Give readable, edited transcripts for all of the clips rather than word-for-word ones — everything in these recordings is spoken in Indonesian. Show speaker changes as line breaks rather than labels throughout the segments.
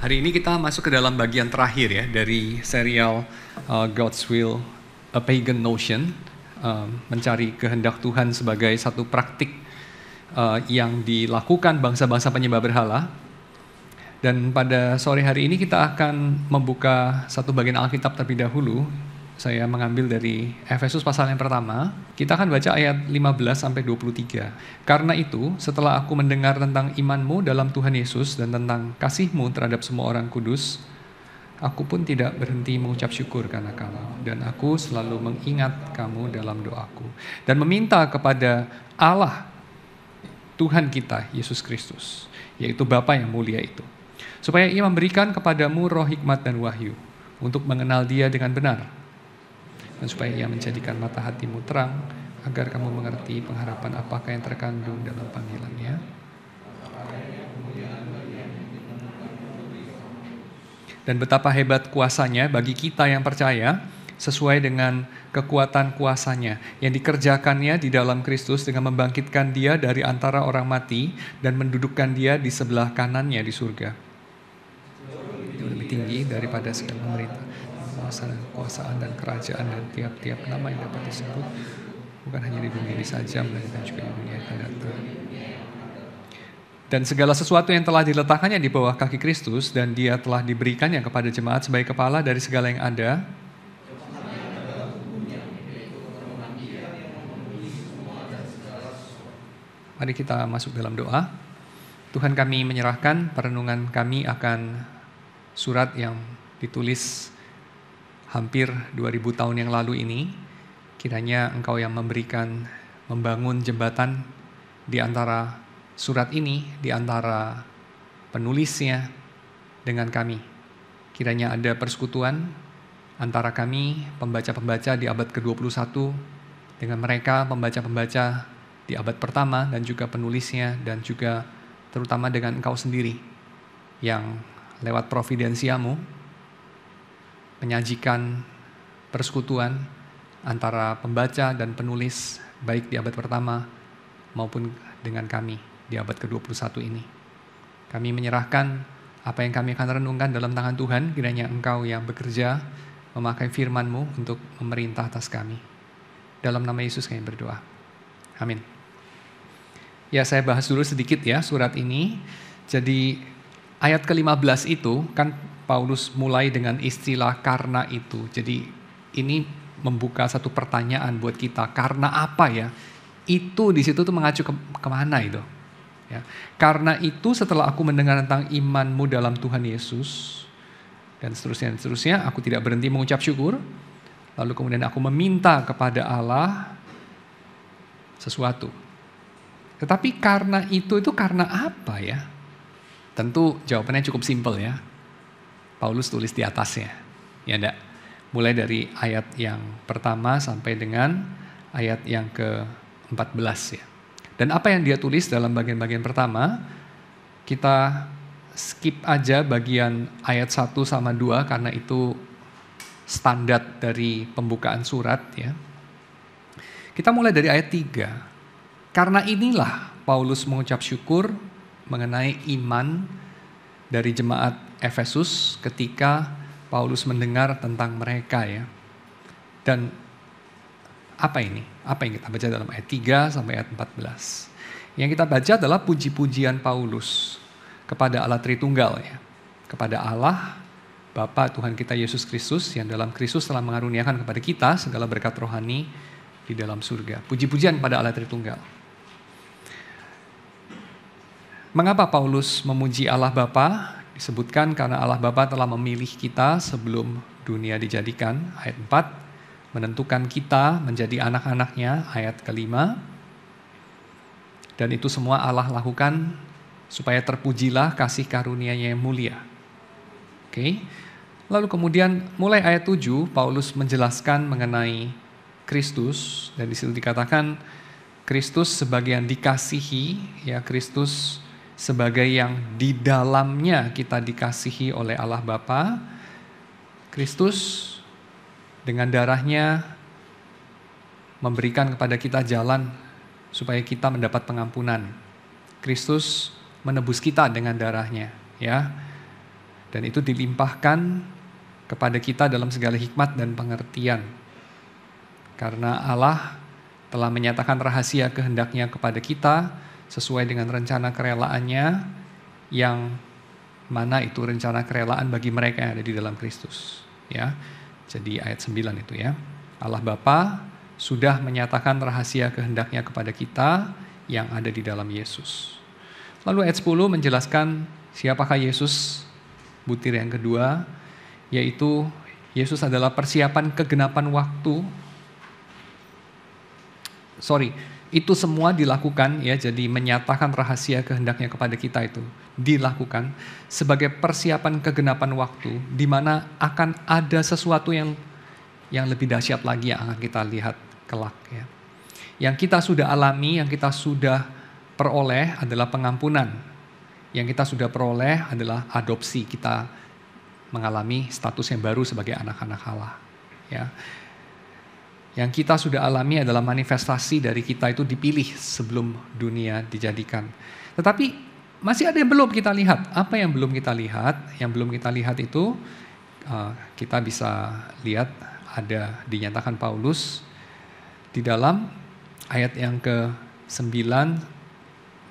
Hari ini kita masuk ke dalam bagian terakhir ya dari serial God's Will, A Pagan Notion, mencari kehendak Tuhan sebagai satu praktik yang dilakukan bangsa-bangsa penyembah berhala. Dan pada sore hari ini kita akan membuka satu bagian Alkitab terlebih dahulu. Saya mengambil dari Efesus pasal yang pertama. Kita akan baca ayat 15-23. Karena itu, setelah aku mendengar tentang imanmu dalam Tuhan Yesus dan tentang kasihmu terhadap semua orang kudus, aku pun tidak berhenti mengucap syukur karena kamu. Dan aku selalu mengingat kamu dalam doaku. Dan meminta kepada Allah, Tuhan kita, Yesus Kristus, yaitu Bapa yang mulia itu, supaya Ia memberikan kepadamu roh hikmat dan wahyu, untuk mengenal Dia dengan benar, dan supaya Ia menjadikan mata hatimu terang, agar kamu mengerti pengharapan apakah yang terkandung dalam panggilan-Nya, dan betapa hebat kuasa-Nya bagi kita yang percaya, sesuai dengan kekuatan kuasa-Nya yang dikerjakannya di dalam Kristus dengan membangkitkan Dia dari antara orang mati dan mendudukkan Dia di sebelah kanannya di surga. Itu lebih tinggi daripada segala pemerintah, kekuasaan dan kerajaan dan tiap-tiap nama yang dapat disebut, bukan hanya di dunia ini saja, melainkan juga di dunia yang akan datang. Dan segala sesuatu yang telah diletakkannya di bawah kaki Kristus, dan Dia telah diberikannya kepada jemaat sebagai kepala dari segala yang ada. Mari kita masuk dalam doa. Tuhan, kami menyerahkan perenungan kami akan surat yang ditulis hampir 2000 tahun yang lalu ini. Kiranya Engkau yang membangun jembatan di antara surat ini, di antara penulisnya dengan kami. Kiranya ada persekutuan antara kami, pembaca-pembaca di abad ke-21, dengan mereka, pembaca-pembaca di abad pertama, dan juga penulisnya, dan juga terutama dengan Engkau sendiri, yang lewat providensiamu menyajikan persekutuan antara pembaca dan penulis, baik di abad pertama maupun dengan kami di abad ke-21 ini. Kami menyerahkan apa yang kami akan renungkan dalam tangan Tuhan, kiranya Engkau yang bekerja memakai firman-Mu untuk memerintah atas kami. Dalam nama Yesus kami berdoa. Amin. Ya, saya bahas dulu sedikit ya surat ini. Jadi ayat ke-15 itu kan Paulus mulai dengan istilah karena itu. Jadi ini membuka satu pertanyaan buat kita. Karena apa ya? Itu di situ tuh mengacu kemana itu? Ya. Karena itu setelah aku mendengar tentang imanmu dalam Tuhan Yesus dan seterusnya, aku tidak berhenti mengucap syukur. Lalu kemudian aku meminta kepada Allah sesuatu. Tetapi karena itu karena apa ya? Tentu jawabannya cukup simpel ya. Paulus tulis di atasnya. Ya enggak? Mulai dari ayat yang pertama sampai dengan ayat yang ke-14 ya. Dan apa yang dia tulis dalam bagian-bagian pertama, kita skip aja bagian ayat 1 sama 2 karena itu standar dari pembukaan surat ya. Kita mulai dari ayat 3. Karena inilah Paulus mengucap syukur mengenai iman dari jemaat Efesus ketika Paulus mendengar tentang mereka ya. Dan apa ini? Apa yang kita baca dalam ayat 3 sampai ayat 14? Yang kita baca adalah puji-pujian Paulus kepada Allah Tritunggal ya. Kepada Allah, Bapa Tuhan kita Yesus Kristus yang dalam Kristus telah mengaruniakan kepada kita segala berkat rohani di dalam surga. Puji-pujian pada Allah Tritunggal. Mengapa Paulus memuji Allah Bapa? Disebutkan karena Allah Bapa telah memilih kita sebelum dunia dijadikan, ayat 4, menentukan kita menjadi anak-anaknya, ayat ke-5, dan itu semua Allah lakukan supaya terpujilah kasih karunia-Nya yang mulia. Oke. Lalu kemudian mulai ayat 7, Paulus menjelaskan mengenai Kristus, dan di situ dikatakan Kristus sebagai yang dikasihi, ya Kristus sebagai yang di dalamnya kita dikasihi oleh Allah Bapa. Kristus dengan darahnya memberikan kepada kita jalan supaya kita mendapat pengampunan. Kristus menebus kita dengan darahnya, ya. Dan itu dilimpahkan kepada kita dalam segala hikmat dan pengertian. Karena Allah telah menyatakan rahasia kehendaknya kepada kita sesuai dengan rencana kerelaannya, yang mana itu rencana kerelaan bagi mereka yang ada di dalam Kristus. Ya, jadi ayat 9 itu ya. Allah Bapa sudah menyatakan rahasia kehendaknya kepada kita yang ada di dalam Yesus. Lalu ayat 10 menjelaskan siapakah Yesus, butir yang kedua, yaitu Yesus adalah persiapan kegenapan waktu. Itu semua dilakukan ya, jadi menyatakan rahasia kehendaknya kepada kita itu dilakukan sebagai persiapan kegenapan waktu, di mana akan ada sesuatu yang lebih dahsyat lagi yang akan kita lihat kelak ya. Yang kita sudah alami, yang kita sudah peroleh adalah pengampunan. Yang kita sudah peroleh adalah adopsi, kita mengalami status yang baru sebagai anak-anak Allah ya. Yang kita sudah alami adalah manifestasi dari kita itu dipilih sebelum dunia dijadikan. Tetapi masih ada yang belum kita lihat. Apa yang belum kita lihat? Yang belum kita lihat itu kita bisa lihat ada dinyatakan Paulus di dalam ayat yang ke-9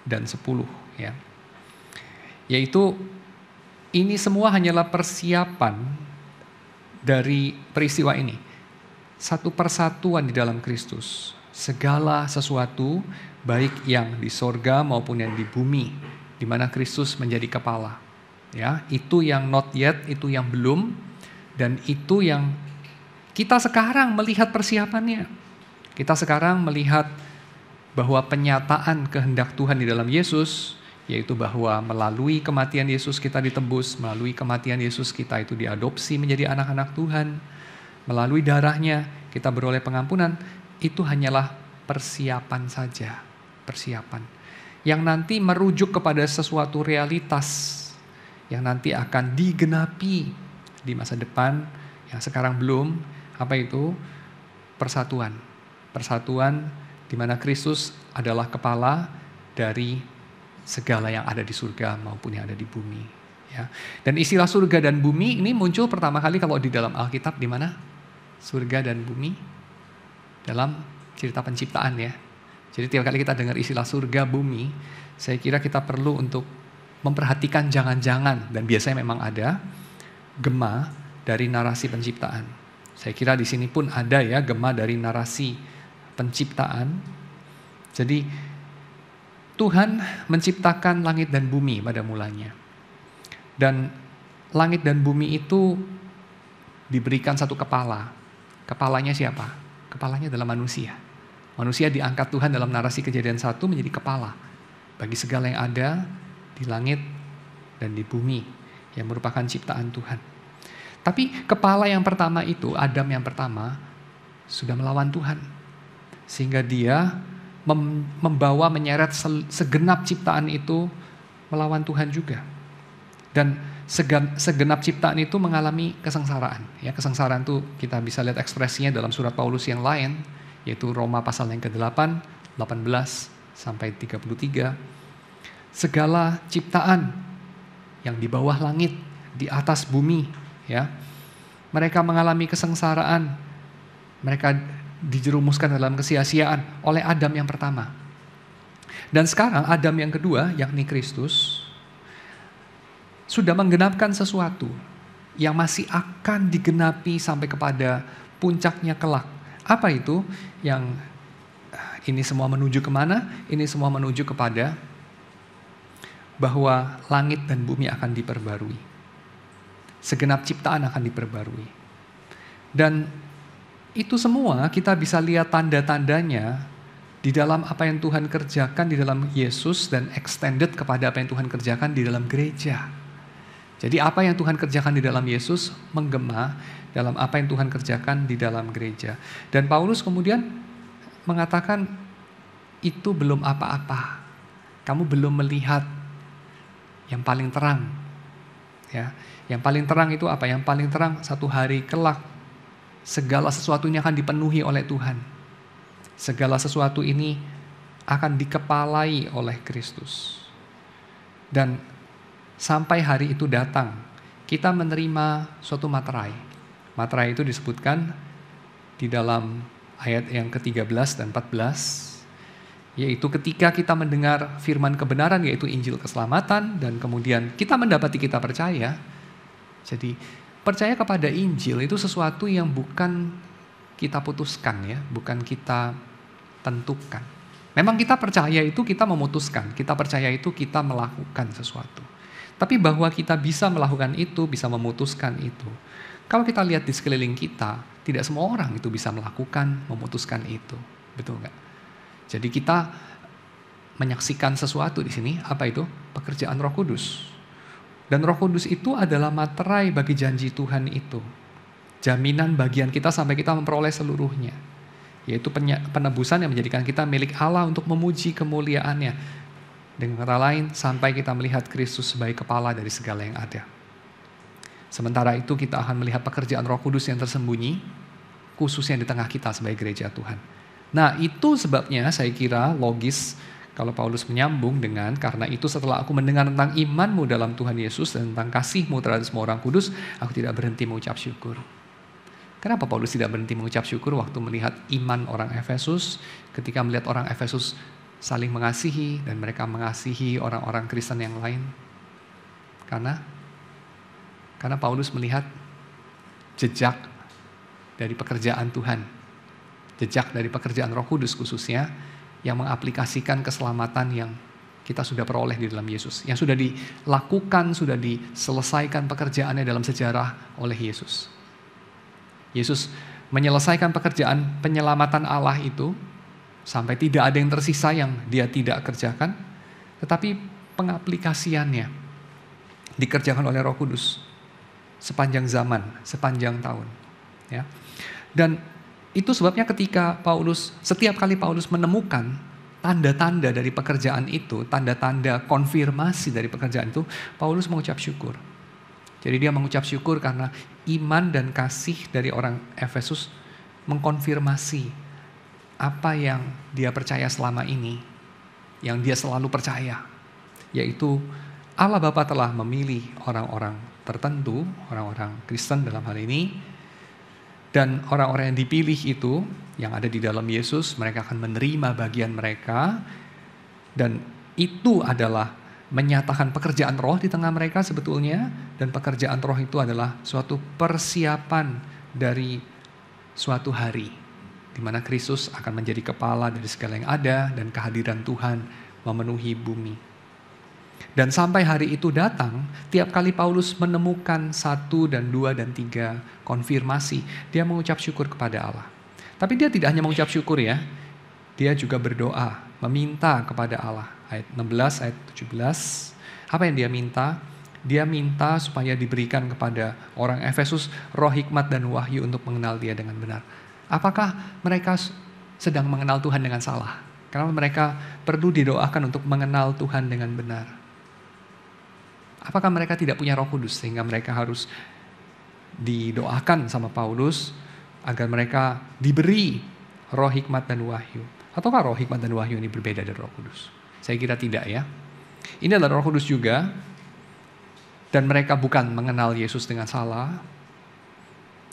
dan 10 ya. Yaitu ini semua hanyalah persiapan dari peristiwa ini. Satu persatuan di dalam Kristus. Segala sesuatu baik yang di sorga maupun yang di bumi, di mana Kristus menjadi kepala. Ya, itu yang not yet, itu yang belum, dan itu yang kita sekarang melihat persiapannya. Kita sekarang melihat bahwa penyataan kehendak Tuhan di dalam Yesus, yaitu bahwa melalui kematian Yesus kita ditebus, melalui kematian Yesus kita itu diadopsi menjadi anak-anak Tuhan, melalui darahnya kita beroleh pengampunan, itu hanyalah persiapan saja, persiapan. Yang nanti merujuk kepada sesuatu realitas, yang nanti akan digenapi di masa depan, yang sekarang belum. Apa itu? Persatuan. Persatuan di mana Kristus adalah kepala dari segala yang ada di surga maupun yang ada di bumi. Ya. Dan istilah surga dan bumi ini muncul pertama kali kalau di dalam Alkitab di mana? Surga dan bumi dalam cerita penciptaan ya. Jadi tiap kali kita dengar istilah surga bumi, saya kira kita perlu untuk memperhatikan jangan-jangan, dan biasanya memang ada gema dari narasi penciptaan. Saya kira di sini pun ada ya gema dari narasi penciptaan. Jadi Tuhan menciptakan langit dan bumi pada mulanya. Dan langit dan bumi itu diberikan satu kepala. Kepalanya siapa? Kepalanya adalah manusia. Manusia diangkat Tuhan dalam narasi Kejadian 1 menjadi kepala bagi segala yang ada di langit dan di bumi yang merupakan ciptaan Tuhan. Tapi kepala yang pertama itu, Adam yang pertama, sudah melawan Tuhan. Sehingga dia membawa menyeret segenap ciptaan itu melawan Tuhan juga. Dan segenap ciptaan itu mengalami kesengsaraan. Ya, kesengsaraan itu kita bisa lihat ekspresinya dalam surat Paulus yang lain, yaitu Roma pasal yang ke-8, 18 sampai 33. Segala ciptaan yang di bawah langit, di atas bumi, ya, mereka mengalami kesengsaraan. Mereka dijerumuskan dalam kesia-siaan oleh Adam yang pertama. Dan sekarang Adam yang kedua, yakni Kristus, sudah menggenapkan sesuatu yang masih akan digenapi sampai kepada puncaknya kelak. Apa itu? Yang ini semua menuju kemana? Ini semua menuju kepada bahwa langit dan bumi akan diperbarui. Segenap ciptaan akan diperbarui. Dan itu semua kita bisa lihat tanda-tandanya di dalam apa yang Tuhan kerjakan di dalam Yesus dan extended kepada apa yang Tuhan kerjakan di dalam gereja. Jadi apa yang Tuhan kerjakan di dalam Yesus menggema dalam apa yang Tuhan kerjakan di dalam gereja. Dan Paulus kemudian mengatakan itu belum apa-apa. Kamu belum melihat yang paling terang. Ya, yang paling terang itu apa? Yang paling terang satu hari kelak segala sesuatunya akan dipenuhi oleh Tuhan. Segala sesuatu ini akan dikepalai oleh Kristus. Dan sampai hari itu datang, kita menerima suatu materai. Materai itu disebutkan di dalam ayat yang ke-13 dan 14, yaitu ketika kita mendengar firman kebenaran, yaitu Injil keselamatan, dan kemudian kita mendapati kita percaya. Jadi percaya kepada Injil itu sesuatu yang bukan kita putuskan ya, bukan kita tentukan. Memang kita percaya itu kita memutuskan, kita percaya itu kita melakukan sesuatu. Tapi bahwa kita bisa melakukan itu, bisa memutuskan itu. Kalau kita lihat di sekeliling kita, tidak semua orang itu bisa melakukan, memutuskan itu. Betul nggak? Jadi kita menyaksikan sesuatu di sini, apa itu? Pekerjaan Roh Kudus. Dan Roh Kudus itu adalah materai bagi janji Tuhan itu. Jaminan bagian kita sampai kita memperoleh seluruhnya. Yaitu penebusan yang menjadikan kita milik Allah untuk memuji kemuliaan-Nya. Dengan kata lain, sampai kita melihat Kristus sebagai kepala dari segala yang ada. Sementara itu kita akan melihat pekerjaan Roh Kudus yang tersembunyi, khususnya di tengah kita sebagai gereja Tuhan. Nah, itu sebabnya saya kira logis kalau Paulus menyambung dengan, karena itu setelah aku mendengar tentang imanmu dalam Tuhan Yesus dan tentang kasihmu terhadap semua orang kudus, aku tidak berhenti mengucap syukur. Kenapa Paulus tidak berhenti mengucap syukur waktu melihat iman orang Efesus, ketika melihat orang Efesus saling mengasihi dan mereka mengasihi orang-orang Kristen yang lain? Karena Paulus melihat jejak dari pekerjaan Tuhan. Jejak dari pekerjaan Roh Kudus khususnya yang mengaplikasikan keselamatan yang kita sudah peroleh di dalam Yesus. Yang sudah dilakukan, sudah diselesaikan pekerjaannya dalam sejarah oleh Yesus. Yesus menyelesaikan pekerjaan penyelamatan Allah itu sampai tidak ada yang tersisa yang dia tidak kerjakan. Tetapi pengaplikasiannya dikerjakan oleh Roh Kudus sepanjang zaman, sepanjang tahun. Ya. Dan itu sebabnya ketika setiap kali Paulus menemukan tanda-tanda dari pekerjaan itu, tanda-tanda konfirmasi dari pekerjaan itu, Paulus mengucap syukur. Jadi dia mengucap syukur karena iman dan kasih dari orang Efesus mengkonfirmasi apa yang dia percaya selama ini, yang dia selalu percaya, yaitu Allah Bapa telah memilih orang-orang tertentu, orang-orang Kristen dalam hal ini. Dan orang-orang yang dipilih itu, yang ada di dalam Yesus, mereka akan menerima bagian mereka. Dan itu adalah menyatakan pekerjaan roh di tengah mereka sebetulnya. Dan pekerjaan roh itu adalah suatu persiapan dari suatu hari. Di mana Kristus akan menjadi kepala dari segala yang ada dan kehadiran Tuhan memenuhi bumi. Dan sampai hari itu datang, tiap kali Paulus menemukan 1 dan 2 dan 3 konfirmasi, dia mengucap syukur kepada Allah. Tapi dia tidak hanya mengucap syukur ya, dia juga berdoa, meminta kepada Allah. Ayat 16, ayat 17, apa yang dia minta? Dia minta supaya diberikan kepada orang Efesus roh hikmat dan wahyu untuk mengenal dia dengan benar. Apakah mereka sedang mengenal Tuhan dengan salah? Karena mereka perlu didoakan untuk mengenal Tuhan dengan benar. Apakah mereka tidak punya Roh Kudus sehingga mereka harus didoakan sama Paulus agar mereka diberi roh hikmat dan wahyu? Ataukah roh hikmat dan wahyu ini berbeda dari Roh Kudus? Saya kira tidak ya. Ini adalah Roh Kudus juga, dan mereka bukan mengenal Yesus dengan salah,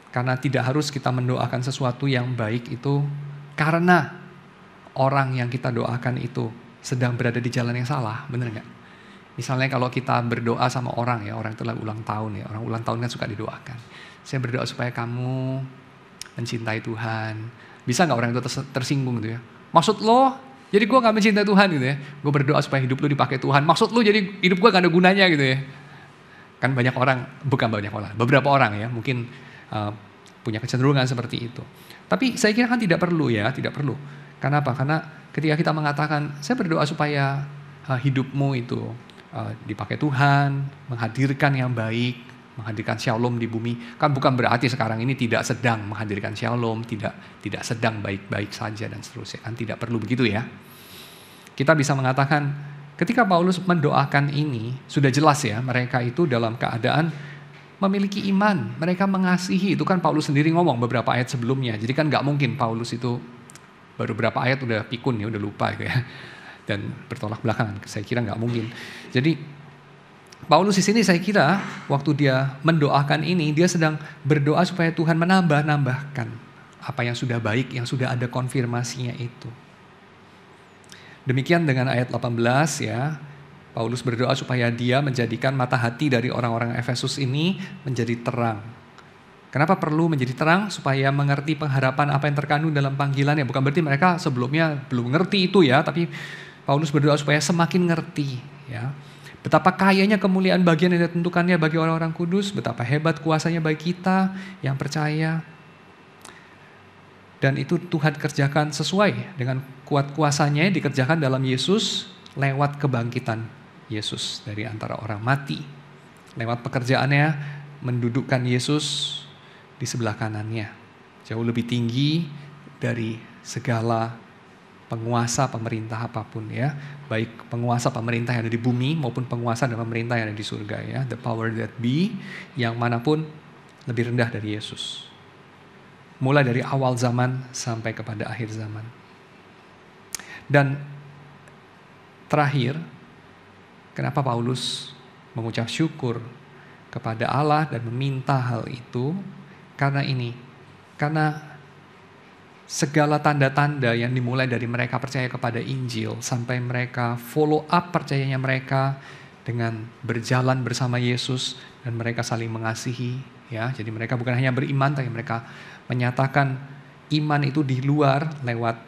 karena tidak harus kita mendoakan sesuatu yang baik itu karena orang yang kita doakan itu sedang berada di jalan yang salah, benar nggak? Misalnya kalau kita berdoa sama orang ya, orang itu lagi ulang tahun ya, orang ulang tahun kan suka didoakan. Saya berdoa supaya kamu mencintai Tuhan. Bisa nggak orang itu tersinggung gitu ya? Maksud lo, jadi gue nggak mencintai Tuhan gitu ya? Gue berdoa supaya hidup lo dipakai Tuhan. Maksud lo jadi hidup gue nggak ada gunanya gitu ya? Kan banyak orang, bukan banyak orang, beberapa orang ya mungkin punya kecenderungan seperti itu. Tapi saya kira kan tidak perlu ya, tidak perlu. Kenapa? Karena ketika kita mengatakan, saya berdoa supaya hidupmu itu dipakai Tuhan, menghadirkan yang baik, menghadirkan shalom di bumi. Kan bukan berarti sekarang ini tidak sedang menghadirkan shalom, tidak sedang baik-baik saja dan seterusnya. Kan tidak perlu begitu ya. Kita bisa mengatakan ketika Paulus mendoakan ini, sudah jelas ya mereka itu dalam keadaan memiliki iman, mereka mengasihi. Itu kan Paulus sendiri ngomong beberapa ayat sebelumnya. Jadi kan gak mungkin Paulus itu baru beberapa ayat udah pikun ya, udah lupa gitu ya. Dan bertolak belakangan, saya kira nggak mungkin. Jadi Paulus di sini saya kira waktu dia mendoakan ini, dia sedang berdoa supaya Tuhan menambah-nambahkan apa yang sudah baik, yang sudah ada konfirmasinya itu. Demikian dengan ayat 18 ya. Paulus berdoa supaya dia menjadikan mata hati dari orang-orang Efesus ini menjadi terang. Kenapa perlu menjadi terang? Supaya mengerti pengharapan apa yang terkandung dalam panggilan ya. Bukan berarti mereka sebelumnya belum ngerti itu ya, tapi Paulus berdoa supaya semakin ngerti ya. Betapa kayanya kemuliaan bagian yang ditentukannya bagi orang-orang kudus, betapa hebat kuasanya bagi kita yang percaya. Dan itu Tuhan kerjakan sesuai dengan kuat kuasanya, dikerjakan dalam Yesus lewat kebangkitan Yesus dari antara orang mati. Lewat pekerjaannya mendudukkan Yesus di sebelah kanannya. Jauh lebih tinggi dari segala penguasa pemerintah apapun ya. Baik penguasa pemerintah yang ada di bumi maupun penguasa dan pemerintah yang ada di surga ya. The power that be, yang manapun lebih rendah dari Yesus. Mulai dari awal zaman sampai kepada akhir zaman. Dan terakhir, kenapa Paulus mengucap syukur kepada Allah dan meminta hal itu? Karena segala tanda-tanda yang dimulai dari mereka percaya kepada Injil sampai mereka follow up percayanya mereka dengan berjalan bersama Yesus dan mereka saling mengasihi ya. Jadi mereka bukan hanya beriman, tapi mereka menyatakan iman itu di luar lewat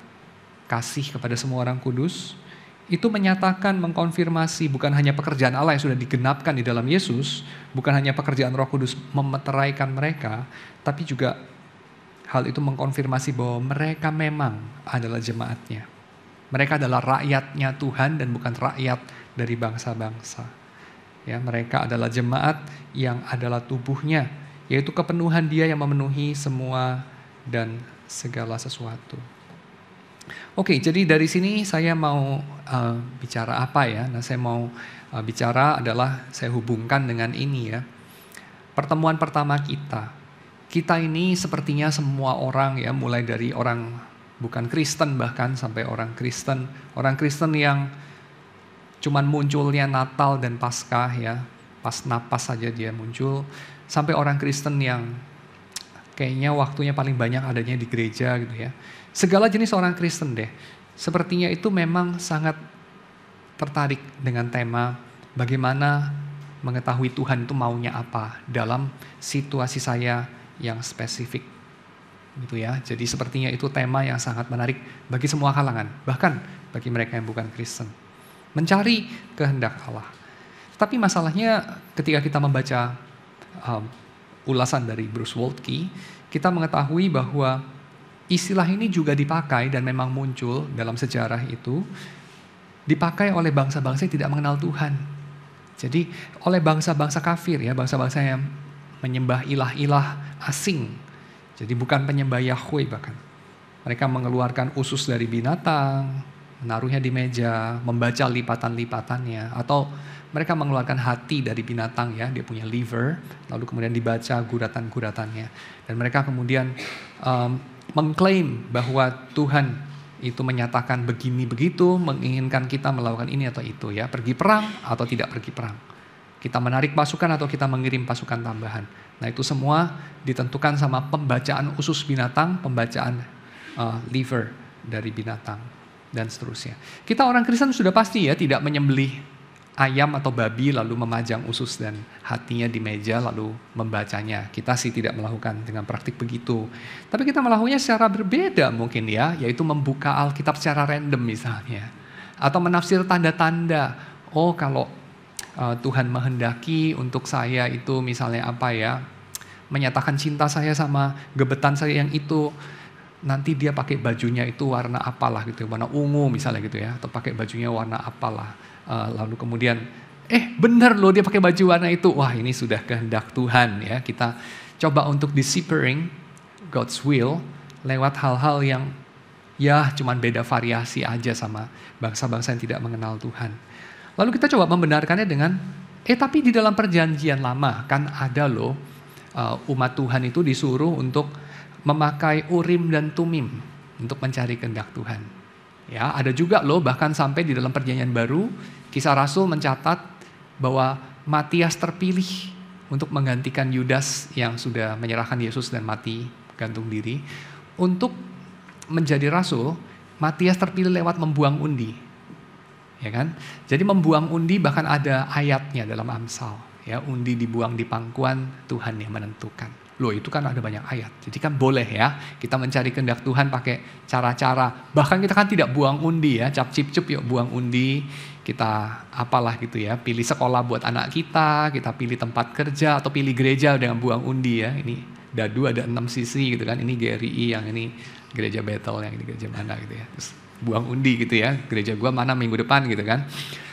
kasih kepada semua orang kudus. Itu menyatakan, mengkonfirmasi bukan hanya pekerjaan Allah yang sudah digenapkan di dalam Yesus, bukan hanya pekerjaan Roh Kudus memeteraikan mereka, tapi juga hal itu mengkonfirmasi bahwa mereka memang adalah jemaatnya. Mereka adalah rakyatnya Tuhan dan bukan rakyat dari bangsa-bangsa. Ya, mereka adalah jemaat yang adalah tubuhnya, yaitu kepenuhan Dia yang memenuhi semua dan segala sesuatu. Oke, jadi dari sini saya mau bicara apa ya? Nah, saya mau bicara adalah saya hubungkan dengan ini ya. Pertemuan pertama kita ini sepertinya semua orang ya, mulai dari orang bukan Kristen bahkan sampai orang Kristen yang cuman munculnya Natal dan Paskah ya, pas napas saja dia muncul, sampai orang Kristen yang kayaknya waktunya paling banyak adanya di gereja gitu ya. Segala jenis orang Kristen deh, sepertinya itu memang sangat tertarik dengan tema bagaimana mengetahui Tuhan itu maunya apa dalam situasi saya yang spesifik gitu ya. Jadi sepertinya itu tema yang sangat menarik bagi semua kalangan, bahkan bagi mereka yang bukan Kristen. Mencari kehendak Allah. Tapi masalahnya ketika kita membaca ulasan dari Bruce Waltke, kita mengetahui bahwa istilah ini juga dipakai dan memang muncul dalam sejarah itu, dipakai oleh bangsa-bangsa yang tidak mengenal Tuhan. Jadi oleh bangsa-bangsa kafir ya, bangsa-bangsa yang menyembah ilah-ilah asing. Jadi bukan penyembah Yahweh bahkan. Mereka mengeluarkan usus dari binatang, menaruhnya di meja, membaca lipatan-lipatannya, atau mereka mengeluarkan hati dari binatang ya, dia punya liver, lalu kemudian dibaca guratan-guratannya. Dan mereka kemudian mengklaim bahwa Tuhan itu menyatakan begini begitu, menginginkan kita melakukan ini atau itu ya, pergi perang atau tidak pergi perang. Kita menarik pasukan atau kita mengirim pasukan tambahan. Nah itu semua ditentukan sama pembacaan usus binatang, pembacaan liver dari binatang dan seterusnya. Kita orang Kristen sudah pasti ya tidak menyembelih ayam atau babi lalu memajang usus dan hatinya di meja lalu membacanya. Kita sih tidak melakukan dengan praktik begitu. Tapi kita melakukannya secara berbeda mungkin ya, yaitu membuka Alkitab secara random misalnya. Atau menafsir tanda-tanda. Oh kalau Tuhan menghendaki untuk saya itu misalnya apa ya, menyatakan cinta saya sama gebetan saya yang itu, nanti dia pakai bajunya itu warna apalah gitu, warna ungu misalnya gitu ya, atau pakai bajunya warna apalah. Lalu kemudian, benar loh dia pakai baju warna itu. Wah ini sudah kehendak Tuhan ya. Kita coba untuk deciphering God's will lewat hal-hal yang ya cuman beda variasi aja sama bangsa-bangsa yang tidak mengenal Tuhan. Lalu kita coba membenarkannya dengan, tapi di dalam perjanjian lama kan ada loh umat Tuhan itu disuruh untuk memakai Urim dan Tumim untuk mencari kehendak Tuhan. Ya, ada juga loh bahkan sampai di dalam perjanjian baru Kisah Rasul mencatat bahwa Matias terpilih untuk menggantikan Yudas yang sudah menyerahkan Yesus dan mati gantung diri. Untuk menjadi rasul, Matias terpilih lewat membuang undi. Ya kan? Jadi membuang undi bahkan ada ayatnya dalam Amsal. Ya, undi dibuang di pangkuan, Tuhan yang menentukan. Loh, itu kan ada banyak ayat. Jadi kan boleh ya kita mencari kehendak Tuhan pakai cara-cara. Bahkan kita kan tidak buang undi ya, cap cip cup yuk buang undi. Kita apalah gitu ya, pilih sekolah buat anak kita pilih tempat kerja atau pilih gereja dengan buang undi ya. Ini dadu ada 6 sisi gitu kan. Ini GRI, yang ini gereja Bethel, yang ini gereja mana gitu ya. Terus buang undi gitu ya. Gereja gua mana minggu depan gitu kan.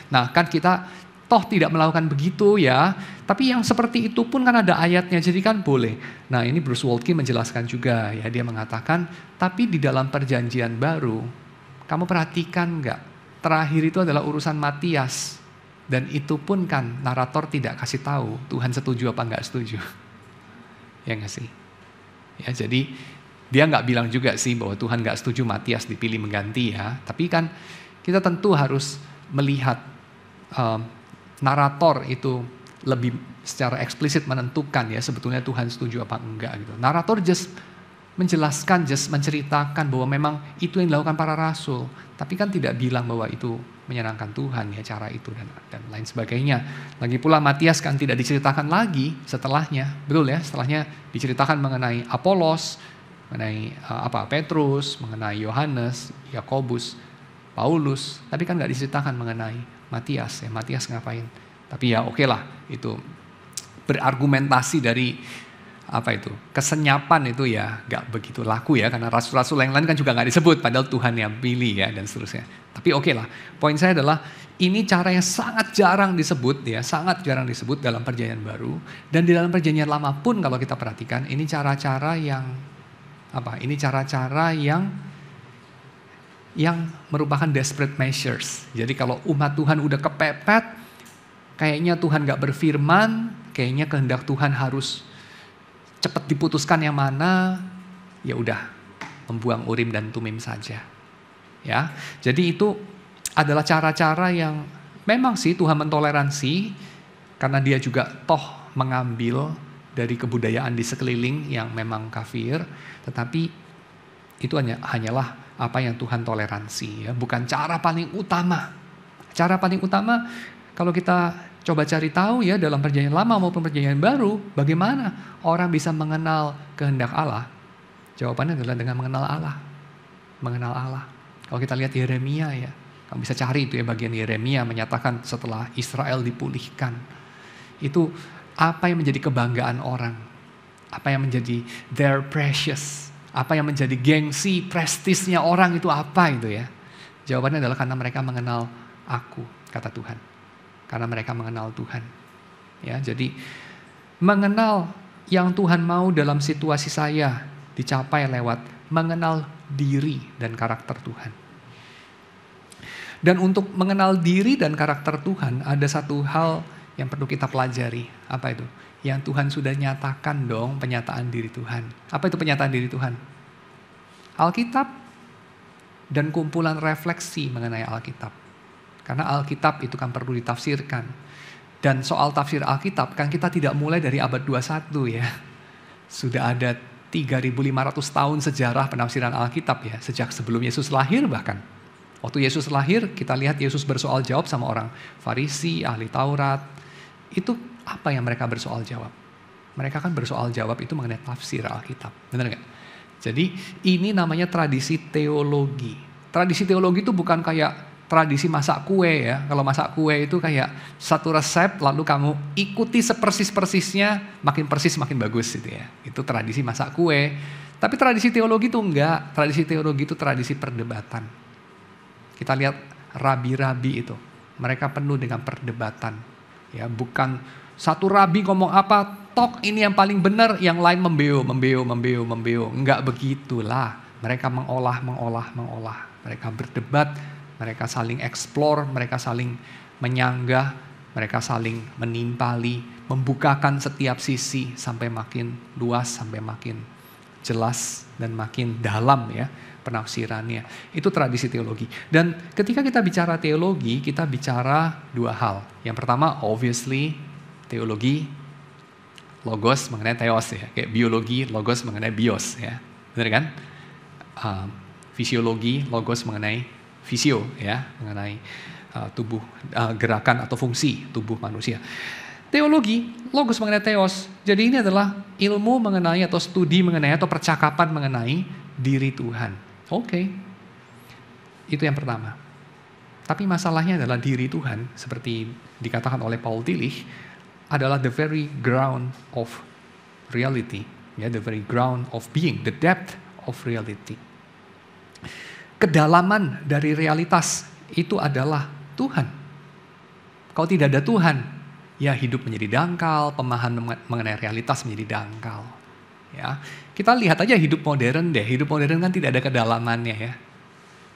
Nah, kan kita toh tidak melakukan begitu ya, tapi yang seperti itu pun kan ada ayatnya, jadi kan boleh. Nah, ini Bruce Waltke menjelaskan juga ya, dia mengatakan, tapi di dalam perjanjian baru, kamu perhatikan nggak, terakhir itu adalah urusan Matias, dan itu pun kan narator tidak kasih tahu Tuhan setuju apa nggak setuju, ya nggak sih? Ya, jadi dia nggak bilang juga sih bahwa Tuhan nggak setuju Matias dipilih mengganti ya, tapi kan kita tentu harus melihat narator itu lebih secara eksplisit menentukan ya sebetulnya Tuhan setuju apa enggak gitu. Narator just menjelaskan, just menceritakan bahwa memang itu yang dilakukan para rasul, tapi kan tidak bilang bahwa itu menyenangkan Tuhan ya cara itu dan lain sebagainya. Lagi pula Matias kan tidak diceritakan lagi setelahnya, betul ya? Setelahnya diceritakan mengenai Apolos, mengenai Petrus, mengenai Yohanes, Yakobus, Paulus, tapi kan nggak diceritakan mengenai Matias ya, Matias ngapain? Tapi ya oke lah, itu berargumentasi dari kesenyapan itu ya nggak begitu laku ya, karena rasul-rasul yang lain kan juga nggak disebut, padahal Tuhan yang pilih ya dan seterusnya. Tapi oke lah, poin saya adalah ini cara yang sangat jarang disebut ya, sangat jarang disebut dalam perjanjian baru, dan di dalam perjanjian lama pun kalau kita perhatikan ini cara-cara yang Ini cara-cara yang merupakan desperate measures. Jadi kalau umat Tuhan udah kepepet, kayaknya Tuhan gak berfirman, kayaknya kehendak Tuhan harus cepat diputuskan yang mana, ya udah membuang Urim dan Tumim saja. Ya, jadi itu adalah cara-cara yang memang sih Tuhan mentoleransi, karena dia juga toh mengambil dari kebudayaan di sekeliling yang memang kafir, tetapi itu hanyalah apa yang Tuhan toleransi ya, bukan cara paling utama. Cara paling utama kalau kita coba cari tahu ya dalam perjanjian lama maupun perjanjian baru, bagaimana orang bisa mengenal kehendak Allah? Jawabannya adalah dengan mengenal Allah. Mengenal Allah. Kalau kita lihat Yeremia ya, kamu bisa cari itu ya bagian Yeremia menyatakan setelah Israel dipulihkan. Itu apa yang menjadi kebanggaan orang? Apa yang menjadi their precious? Apa yang menjadi gengsi, prestisnya orang itu apa itu ya? Jawabannya adalah karena mereka mengenal aku, kata Tuhan. Karena mereka mengenal Tuhan. Ya, jadi mengenal yang Tuhan mau dalam situasi saya dicapai lewat mengenal diri dan karakter Tuhan. Dan untuk mengenal diri dan karakter Tuhan ada satu hal yang perlu kita pelajari. Apa itu? Yang Tuhan sudah nyatakan dong, penyataan diri Tuhan. Apa itu penyataan diri Tuhan? Alkitab dan kumpulan refleksi mengenai Alkitab. Karena Alkitab itu kan perlu ditafsirkan. Dan soal tafsir Alkitab kan kita tidak mulai dari abad 21 ya. Sudah ada 3.500 tahun sejarah penafsiran Alkitab ya. Sejak sebelum Yesus lahir bahkan. Waktu Yesus lahir kita lihat Yesus bersoal jawab sama orang Farisi, ahli Taurat. Itu apa yang mereka bersoal jawab? Mereka kan bersoal jawab itu mengenai tafsir Alkitab. Benar nggak? Jadi ini namanya tradisi teologi. Tradisi teologi itu bukan kayak tradisi masak kue ya. Kalau masak kue itu kayak satu resep lalu kamu ikuti sepersis-persisnya, makin persis makin bagus gitu ya. Itu tradisi masak kue. Tapi tradisi teologi itu enggak. Tradisi teologi itu tradisi perdebatan. Kita lihat rabi-rabi itu. Mereka penuh dengan perdebatan. Ya, bukan satu rabi ngomong apa, tok ini yang paling benar, yang lain membeo. Enggak begitulah. Mereka mengolah. Mereka berdebat, mereka saling eksplor, mereka saling menyanggah, mereka saling menimpali, membukakan setiap sisi sampai makin luas, sampai makin jelas dan makin dalam ya penafsirannya. Itu tradisi teologi. Dan ketika kita bicara teologi, kita bicara dua hal. Yang pertama, obviously, teologi, logos mengenai theos ya, kayak biologi, logos mengenai bios ya, benar kan? Fisiologi, logos mengenai fisio ya, mengenai tubuh, gerakan atau fungsi tubuh manusia. Teologi, logos mengenai theos. Jadi ini adalah ilmu mengenai atau studi mengenai atau percakapan mengenai diri Tuhan. Oke. Itu yang pertama. Tapi masalahnya adalah diri Tuhan, seperti dikatakan oleh Paul Tillich, adalah the very ground of reality, ya, the very ground of being, the depth of reality. Kedalaman dari realitas itu adalah Tuhan. Kalau tidak ada Tuhan, ya hidup menjadi dangkal, pemahaman mengenai realitas menjadi dangkal. Ya, kita lihat aja hidup modern deh. Hidup modern kan tidak ada kedalamannya ya.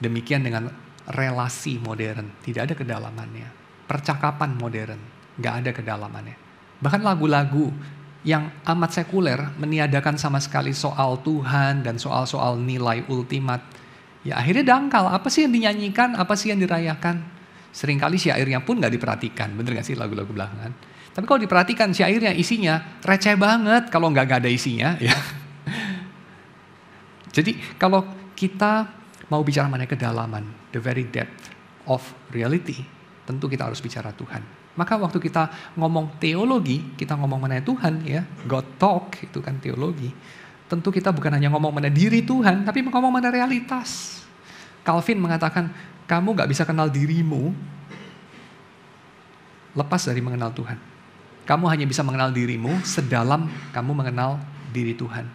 Demikian dengan relasi modern, tidak ada kedalamannya. Percakapan modern, nggak ada kedalamannya. Bahkan lagu-lagu yang amat sekuler meniadakan sama sekali soal Tuhan dan soal-soal nilai ultimat. Ya akhirnya dangkal, apa sih yang dinyanyikan, apa sih yang dirayakan. Seringkali syairnya pun nggak diperhatikan, bener nggak sih lagu-lagu belakangan. Tapi kalau diperhatikan syairnya isinya receh banget kalau nggak ada isinya. Ya. Jadi kalau kita mau bicara mengenai kedalaman, the very depth of reality, tentu kita harus bicara Tuhan. Maka waktu kita ngomong teologi, kita ngomong mengenai Tuhan ya, God talk itu kan teologi. Tentu kita bukan hanya ngomong mengenai diri Tuhan, tapi ngomong mengenai realitas. Calvin mengatakan, kamu gak bisa kenal dirimu lepas dari mengenal Tuhan. Kamu hanya bisa mengenal dirimu sedalam kamu mengenal diri Tuhan.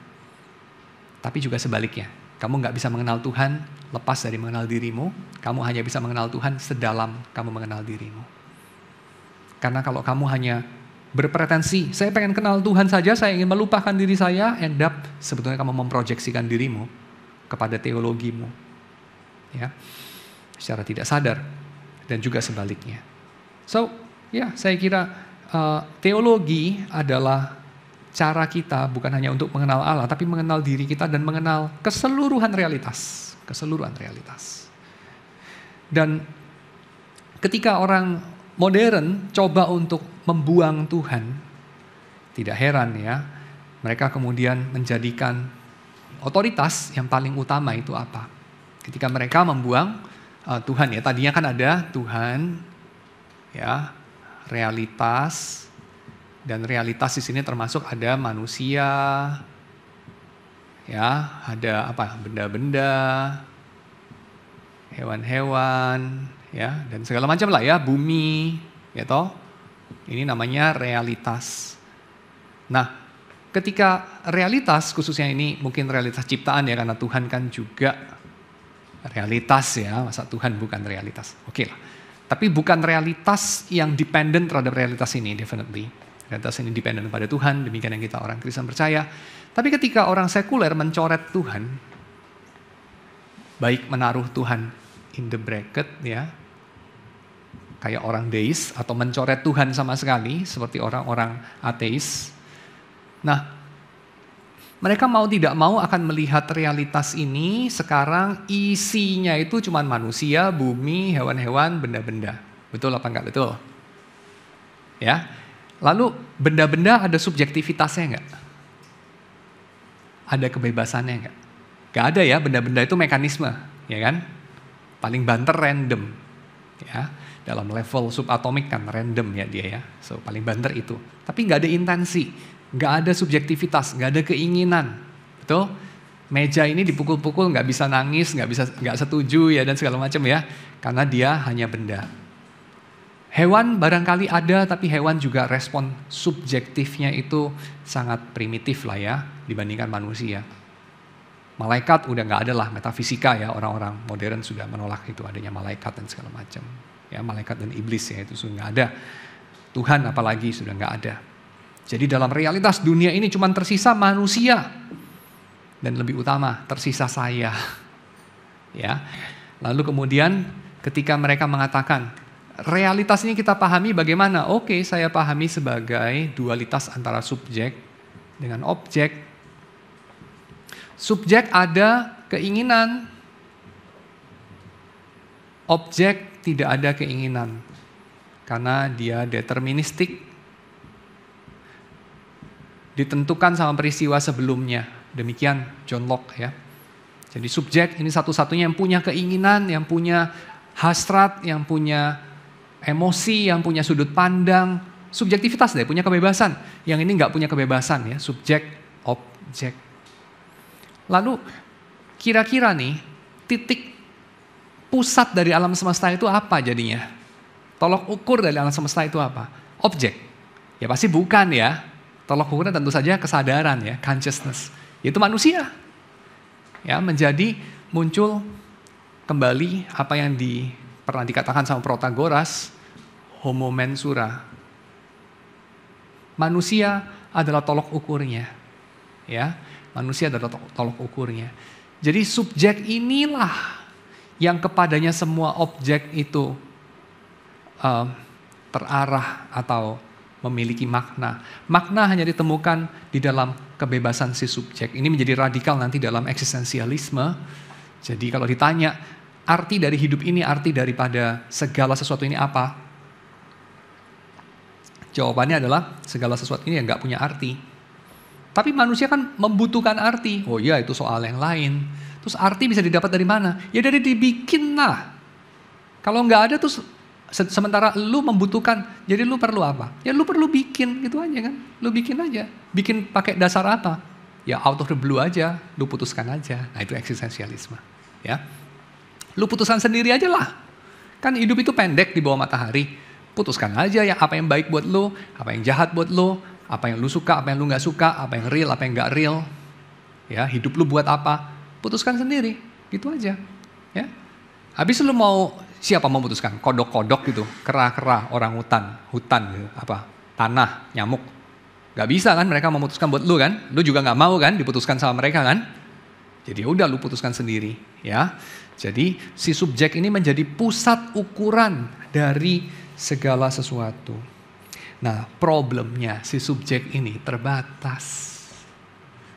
Tapi juga sebaliknya, kamu gak bisa mengenal Tuhan lepas dari mengenal dirimu, kamu hanya bisa mengenal Tuhan sedalam kamu mengenal dirimu. Karena kalau kamu hanya berpretensi, saya pengen kenal Tuhan saja, saya ingin melupakan diri saya, end up sebetulnya kamu memproyeksikan dirimu kepada teologimu. Ya, secara tidak sadar, dan juga sebaliknya. So, ya saya kira teologi adalah cara kita bukan hanya untuk mengenal Allah, tapi mengenal diri kita dan mengenal keseluruhan realitas. Keseluruhan realitas. Dan ketika orang modern coba untuk membuang Tuhan, tidak heran ya, mereka kemudian menjadikan otoritas yang paling utama itu apa? Ketika mereka membuang Tuhan ya, tadinya kan ada Tuhan, ya, realitas, dan realitas di sini termasuk ada manusia, ya, ada apa? Benda-benda, hewan-hewan, ya, dan segala macam lah ya, bumi, ya toh. Ini namanya realitas. Nah, ketika realitas, khususnya ini mungkin realitas ciptaan ya, karena Tuhan kan juga realitas ya, masa Tuhan bukan realitas. Oke lah. Tapi bukan realitas yang dependent terhadap realitas ini, definitely. Realitas ini dependent pada Tuhan, demikian yang kita orang Kristen percaya. Tapi ketika orang sekuler mencoret Tuhan, baik menaruh Tuhan in the bracket ya, kayak orang deis, atau mencoret Tuhan sama sekali, seperti orang-orang ateis. Nah, mereka mau tidak mau akan melihat realitas ini sekarang isinya itu cuma manusia, bumi, hewan-hewan, benda-benda. Betul apa enggak betul? Ya. Lalu benda-benda ada subjektivitasnya enggak? Ada kebebasannya enggak? Enggak ada ya, benda-benda itu mekanisme, ya kan? Paling banter random. Ya, dalam level subatomik kan random ya dia ya. So paling banter itu. Tapi enggak ada intensi. Nggak ada subjektivitas, nggak ada keinginan, betul? Meja ini dipukul-pukul nggak bisa nangis, nggak setuju ya dan segala macam ya, karena dia hanya benda. Hewan barangkali ada, tapi hewan juga respon subjektifnya itu sangat primitif lah ya dibandingkan manusia. Malaikat udah nggak ada lah, metafisika ya, orang-orang modern sudah menolak itu adanya malaikat dan segala macam. Ya malaikat dan iblis ya itu sudah nggak ada. Tuhan apalagi sudah nggak ada. Jadi dalam realitas dunia ini cuma tersisa manusia dan lebih utama tersisa saya. Ya. Lalu kemudian ketika mereka mengatakan realitas ini kita pahami bagaimana? Oke, saya pahami sebagai dualitas antara subjek dengan objek. Subjek ada keinginan, objek tidak ada keinginan karena dia deterministik. ditentukan sama peristiwa sebelumnya. Demikian John Locke ya. Jadi subjek ini satu-satunya yang punya keinginan, yang punya hasrat, yang punya emosi, yang punya sudut pandang, subjektivitas deh, punya kebebasan. Yang ini nggak punya kebebasan ya, subjek, objek. Lalu kira-kira nih titik pusat dari alam semesta itu apa jadinya? Tolok ukur dari alam semesta itu apa? Objek. Ya pasti bukan ya. Tolok ukurnya tentu saja kesadaran ya, consciousness. Yaitu manusia. Ya, menjadi muncul kembali apa yang pernah dikatakan sama Protagoras, homo mensura. Manusia adalah tolok ukurnya. Ya, manusia adalah tolok ukurnya. Jadi subjek inilah yang kepadanya semua objek itu terarah atau memiliki makna. Makna hanya ditemukan di dalam kebebasan si subjek. Ini menjadi radikal nanti dalam eksistensialisme. Jadi kalau ditanya, arti dari hidup ini, arti daripada segala sesuatu ini apa? Jawabannya adalah segala sesuatu ini yang nggak punya arti. Tapi manusia kan membutuhkan arti. Oh iya, itu soal yang lain. Terus arti bisa didapat dari mana? Ya dari dibikin lah. Kalau nggak ada terus sementara lu membutuhkan, jadi lu perlu apa? Ya lu perlu bikin gitu aja kan. Lu bikin aja. Bikin pakai dasar apa? Ya out of the blue aja, lu putuskan aja. Nah itu eksistensialisme. Ya. Lu putuskan sendiri aja lah. Kan hidup itu pendek di bawah matahari. Putuskan aja ya apa yang baik buat lu, apa yang jahat buat lu, apa yang lu suka, apa yang lu gak suka, apa yang real, apa yang gak real. Ya, hidup lu buat apa? Putuskan sendiri, gitu aja. Ya. Habis lu mau, siapa mau putuskan? Kodok-kodok gitu, kera-kera, orang hutan gitu, apa? Tanah, nyamuk. Gak bisa kan mereka memutuskan buat lu kan? Lu juga gak mau kan diputuskan sama mereka kan? Jadi udah lu putuskan sendiri, ya. Jadi si subjek ini menjadi pusat ukuran dari segala sesuatu. Nah, problemnya si subjek ini terbatas.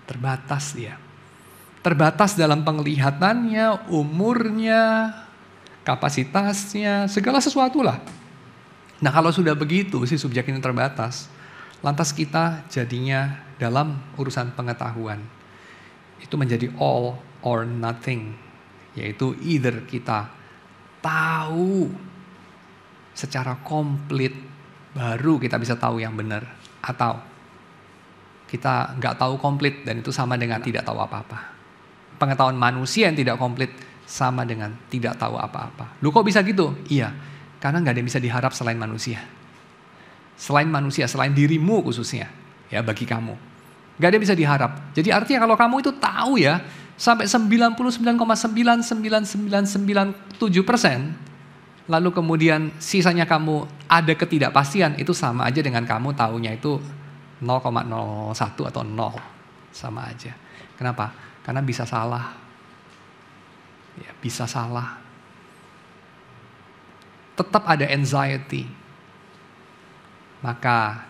Terbatas dia. Terbatas dalam penglihatannya, umurnya, kapasitasnya, segala sesuatu lah. Nah, kalau sudah begitu si subjek ini terbatas, lantas kita jadinya dalam urusan pengetahuan. Itu menjadi all or nothing. Yaitu either kita tahu secara komplit, baru kita bisa tahu yang benar. Atau kita nggak tahu komplit dan itu sama dengan tidak tahu apa-apa. Pengetahuan manusia yang tidak komplit sama dengan tidak tahu apa-apa. Lu kok bisa gitu? Iya, karena nggak ada yang bisa diharap selain manusia. Selain manusia, selain dirimu khususnya. Ya bagi kamu. Nggak ada yang bisa diharap. Jadi artinya kalau kamu itu tahu ya, sampai 99,99997%, lalu kemudian sisanya kamu ada ketidakpastian, itu sama aja dengan kamu tahunya itu 0,01 atau 0. Sama aja. Kenapa? Karena bisa salah. Ya, bisa salah. Tetap ada anxiety. Maka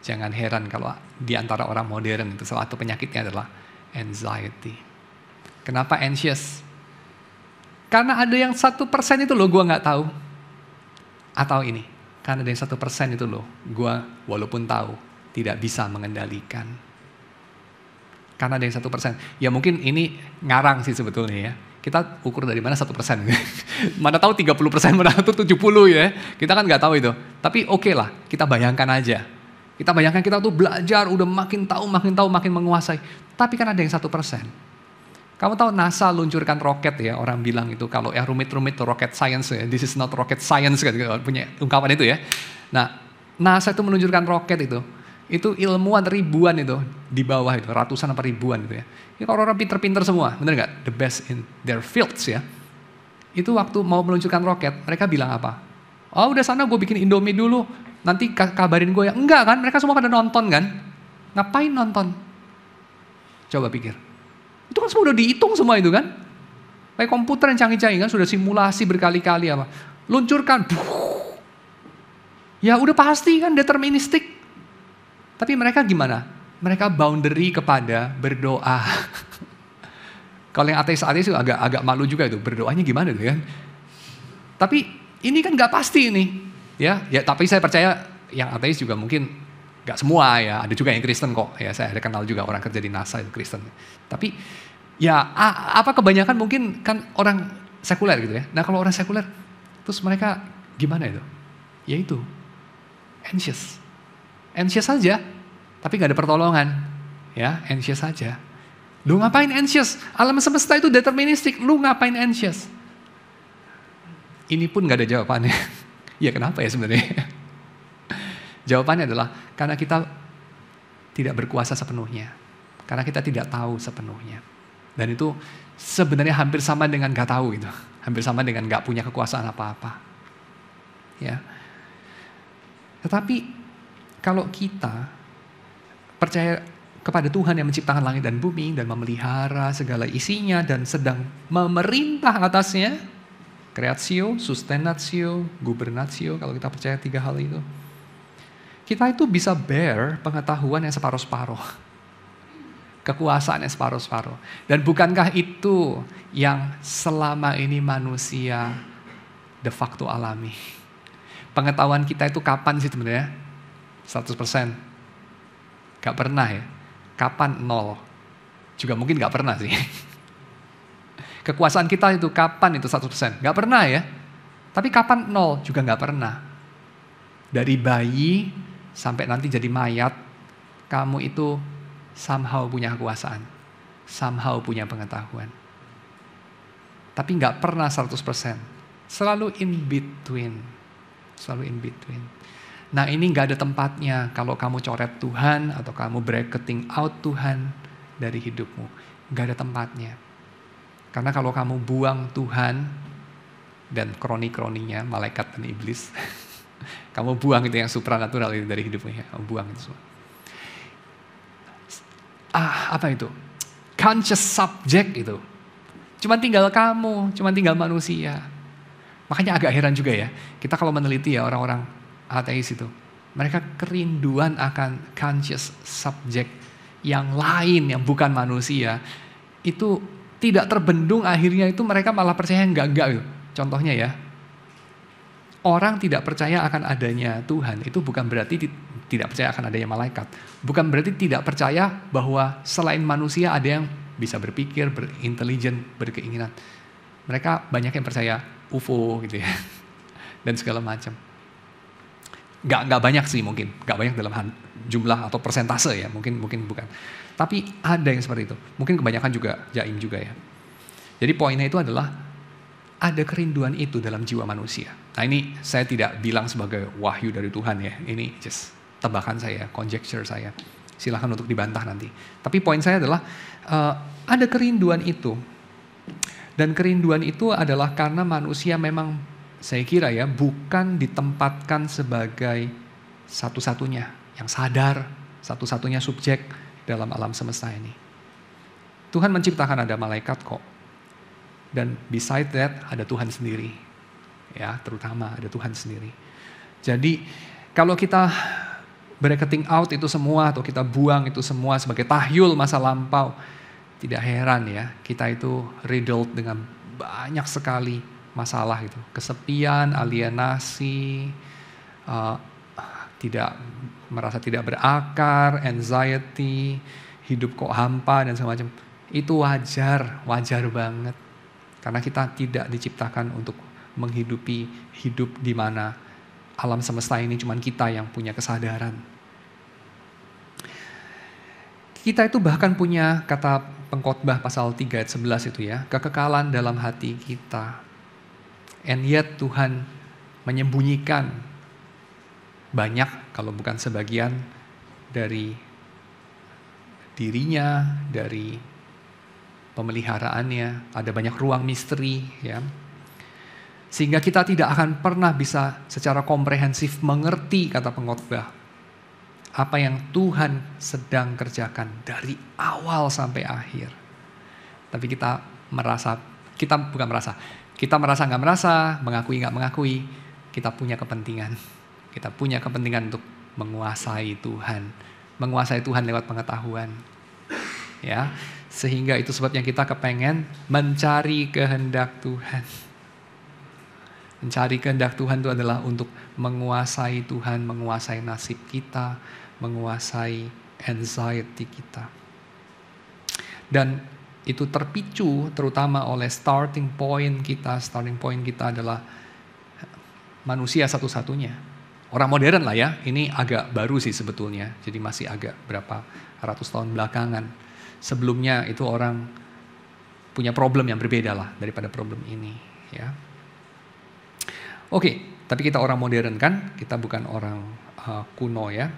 jangan heran kalau di antara orang modern itu salah satu penyakitnya adalah anxiety. Kenapa anxious? Karena ada yang 1% itu loh gue gak tahu. Atau ini, karena ada yang 1% itu loh gue walaupun tahu tidak bisa mengendalikan. Karena ada yang 1%. Ya mungkin ini ngarang sih sebetulnya ya. Kita ukur dari mana 1%. Mana tahu 30%, mana tahu 70 ya. Kita kan gak tahu itu. Tapi oke lah, kita bayangkan aja. Kita bayangkan kita tuh belajar, udah makin tahu, makin menguasai. Tapi kan ada yang 1%. Kamu tahu NASA luncurkan roket ya, orang bilang itu kalau yang rumit-rumit itu rocket science ya. This is not rocket science kan, punya ungkapan itu ya. Nah, NASA itu meluncurkan roket itu ilmuwan ribuan itu di bawah itu, ratusan apa ribuan itu ya. Ini orang-orang pinter-pinter semua, bener nggak? The best in their fields ya. Itu waktu mau meluncurkan roket, mereka bilang apa? Oh udah sana gue bikin Indomie dulu, nanti kabarin gue ya. Enggak kan, mereka semua pada nonton kan? Ngapain nonton? Coba pikir. Itu kan semua udah dihitung semua itu kan? Kayak komputer yang canggih-canggih kan, sudah simulasi berkali-kali apa. Luncurkan. Ya udah pasti kan deterministik. Tapi mereka gimana? Mereka boundary kepada berdoa. Kalau yang ateis-ateis itu agak malu juga itu, berdoanya gimana tuh kan? Tapi ini kan nggak pasti ini, ya. Tapi saya percaya yang ateis juga mungkin Gak semua ya, ada juga yang Kristen kok. Ya, saya ada kenal juga orang kerja di NASA itu Kristen. Tapi ya apa kebanyakan mungkin kan orang sekuler gitu ya. Nah kalau orang sekuler, terus mereka gimana itu? Ya itu, anxious. Anxious saja, tapi gak ada pertolongan. Ya, anxious saja. Lu ngapain anxious? Alam semesta itu deterministik, lu ngapain anxious? Ini pun gak ada jawabannya. Ya kenapa ya sebenarnya? Jawabannya adalah karena kita tidak berkuasa sepenuhnya. Karena kita tidak tahu sepenuhnya. Dan itu sebenarnya hampir sama dengan gak tahu gitu. Hampir sama dengan gak punya kekuasaan apa-apa. Ya. Tetapi kalau kita percaya kepada Tuhan yang menciptakan langit dan bumi dan memelihara segala isinya dan sedang memerintah atasnya, creatio, sustenatio, gubernatio, kalau kita percaya 3 hal itu, kita itu bisa bear pengetahuan yang separuh-separuh, kekuasaan yang separuh-separuh. Dan bukankah itu yang selama ini manusia de facto alami? Pengetahuan kita itu kapan sih sebenarnya? 100%? Gak pernah ya. Kapan 0? Juga mungkin gak pernah sih. Kekuasaan kita itu kapan itu 100%? Gak pernah ya. Tapi kapan 0? Juga gak pernah. Dari bayi sampai nanti jadi mayat, kamu itu somehow punya kekuasaan. Somehow punya pengetahuan. Tapi gak pernah 100%. Selalu in between. Selalu in between. Nah ini gak ada tempatnya kalau kamu coret Tuhan atau kamu bracketing out Tuhan dari hidupmu. Gak ada tempatnya. Karena kalau kamu buang Tuhan dan kroni-kroninya, malaikat dan iblis, kamu buang itu yang supranatural itu dari hidupmu ya, kamu buang itu semua. Apa itu? Conscious subject itu. Cuma tinggal kamu, cuma tinggal manusia. Makanya agak heran juga ya, kita kalau meneliti ya orang-orang ateis itu, mereka kerinduan akan conscious subject yang lain yang bukan manusia, itu tidak terbendung, akhirnya itu mereka malah percaya enggak gitu. Contohnya ya, orang tidak percaya akan adanya Tuhan, itu bukan berarti tidak percaya akan adanya malaikat, bukan berarti tidak percaya bahwa selain manusia ada yang bisa berpikir, berintelijen, berkeinginan. Mereka banyak yang percaya UFO gitu ya, dan segala macam. Gak banyak sih mungkin, gak banyak dalam jumlah atau persentase ya, mungkin bukan. Tapi ada yang seperti itu, mungkin kebanyakan juga jaim juga ya. Jadi poinnya itu adalah ada kerinduan itu dalam jiwa manusia. Nah ini saya tidak bilang sebagai wahyu dari Tuhan ya, ini just tebakan saya, conjecture saya. Silahkan untuk dibantah nanti. Tapi poin saya adalah ada kerinduan itu. Dan kerinduan itu adalah karena manusia memang, saya kira ya, bukan ditempatkan sebagai satu-satunya yang sadar, satu-satunya subjek dalam alam semesta ini. Tuhan menciptakan ada malaikat kok. Dan beside that ada Tuhan sendiri. Ya, terutama ada Tuhan sendiri. Jadi kalau kita bracketing out itu semua atau kita buang itu semua sebagai tahyul masa lampau, tidak heran ya, kita itu riddled dengan banyak sekali masalah itu, kesepian, alienasi, merasa tidak berakar, anxiety, hidup kok hampa dan segala macam. Itu wajar banget. Karena kita tidak diciptakan untuk menghidupi hidup di mana alam semesta ini cuma kita yang punya kesadaran. Kita itu bahkan punya kata Pengkhotbah pasal 3 ayat 11 itu ya, kekekalan dalam hati kita. And yet Tuhan menyembunyikan banyak, kalau bukan sebagian, dari dirinya, dari pemeliharaannya. Ada banyak ruang misteri ya. Sehingga kita tidak akan pernah bisa secara komprehensif mengerti, kata Pengkhotbah, apa yang Tuhan sedang kerjakan dari awal sampai akhir. Tapi kita merasa nggak merasa, mengakui nggak mengakui, kita punya kepentingan. Kita punya kepentingan untuk menguasai Tuhan lewat pengetahuan. Ya, sehingga itu sebabnya kita kepengen mencari kehendak Tuhan. Mencari kehendak Tuhan itu adalah untuk menguasai Tuhan, menguasai nasib kita, menguasai anxiety kita. Dan itu terpicu terutama oleh starting point kita. Starting point kita adalah manusia satu-satunya. Orang modern lah ya, ini agak baru sih sebetulnya. Jadi masih agak berapa ratus tahun belakangan. Sebelumnya itu orang punya problem yang berbeda lah daripada problem ini. Ya. Oke, tapi kita orang modern kan, kita bukan orang kuno ya.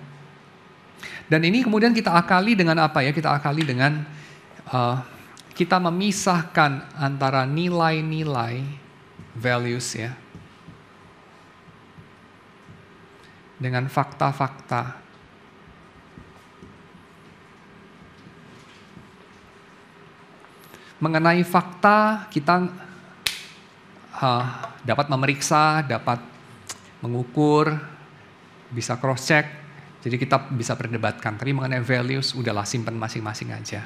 Dan ini kemudian kita akali dengan apa ya? Kita akali dengan kita memisahkan antara nilai-nilai values ya dengan fakta-fakta. Mengenai fakta kita dapat memeriksa, dapat mengukur, bisa cross check, jadi kita bisa perdebatkan. Tapi mengenai values, udahlah simpan masing-masing aja.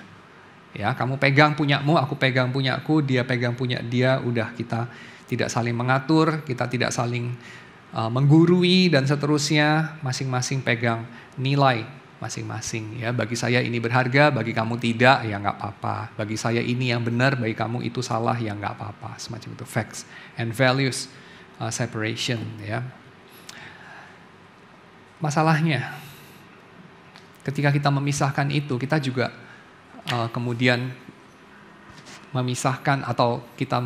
Ya, kamu pegang punyamu, aku pegang punyaku, dia pegang punya dia, udah kita tidak saling mengatur, kita tidak saling menggurui dan seterusnya, masing-masing pegang nilai masing-masing. Ya, bagi saya ini berharga, bagi kamu tidak, ya nggak apa-apa. Bagi saya ini yang benar, bagi kamu itu salah, ya nggak apa-apa. Semacam itu, facts and values separation. Ya. Masalahnya, ketika kita memisahkan itu, kita juga kemudian memisahkan atau kita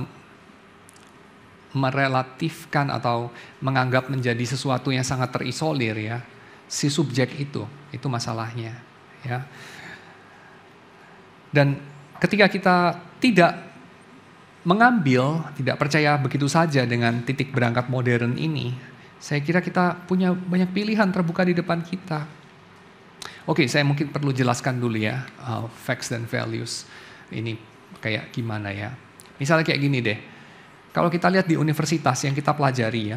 merelatifkan atau menganggap menjadi sesuatu yang sangat terisolir ya. Si subjek itu masalahnya ya. Dan ketika kita tidak mengambil, tidak percaya begitu saja dengan titik berangkat modern ini, saya kira kita punya banyak pilihan terbuka di depan kita. Oke, saya mungkin perlu jelaskan dulu ya, facts dan values ini kayak gimana ya. Misalnya kayak gini deh, kalau kita lihat di universitas yang kita pelajari ya,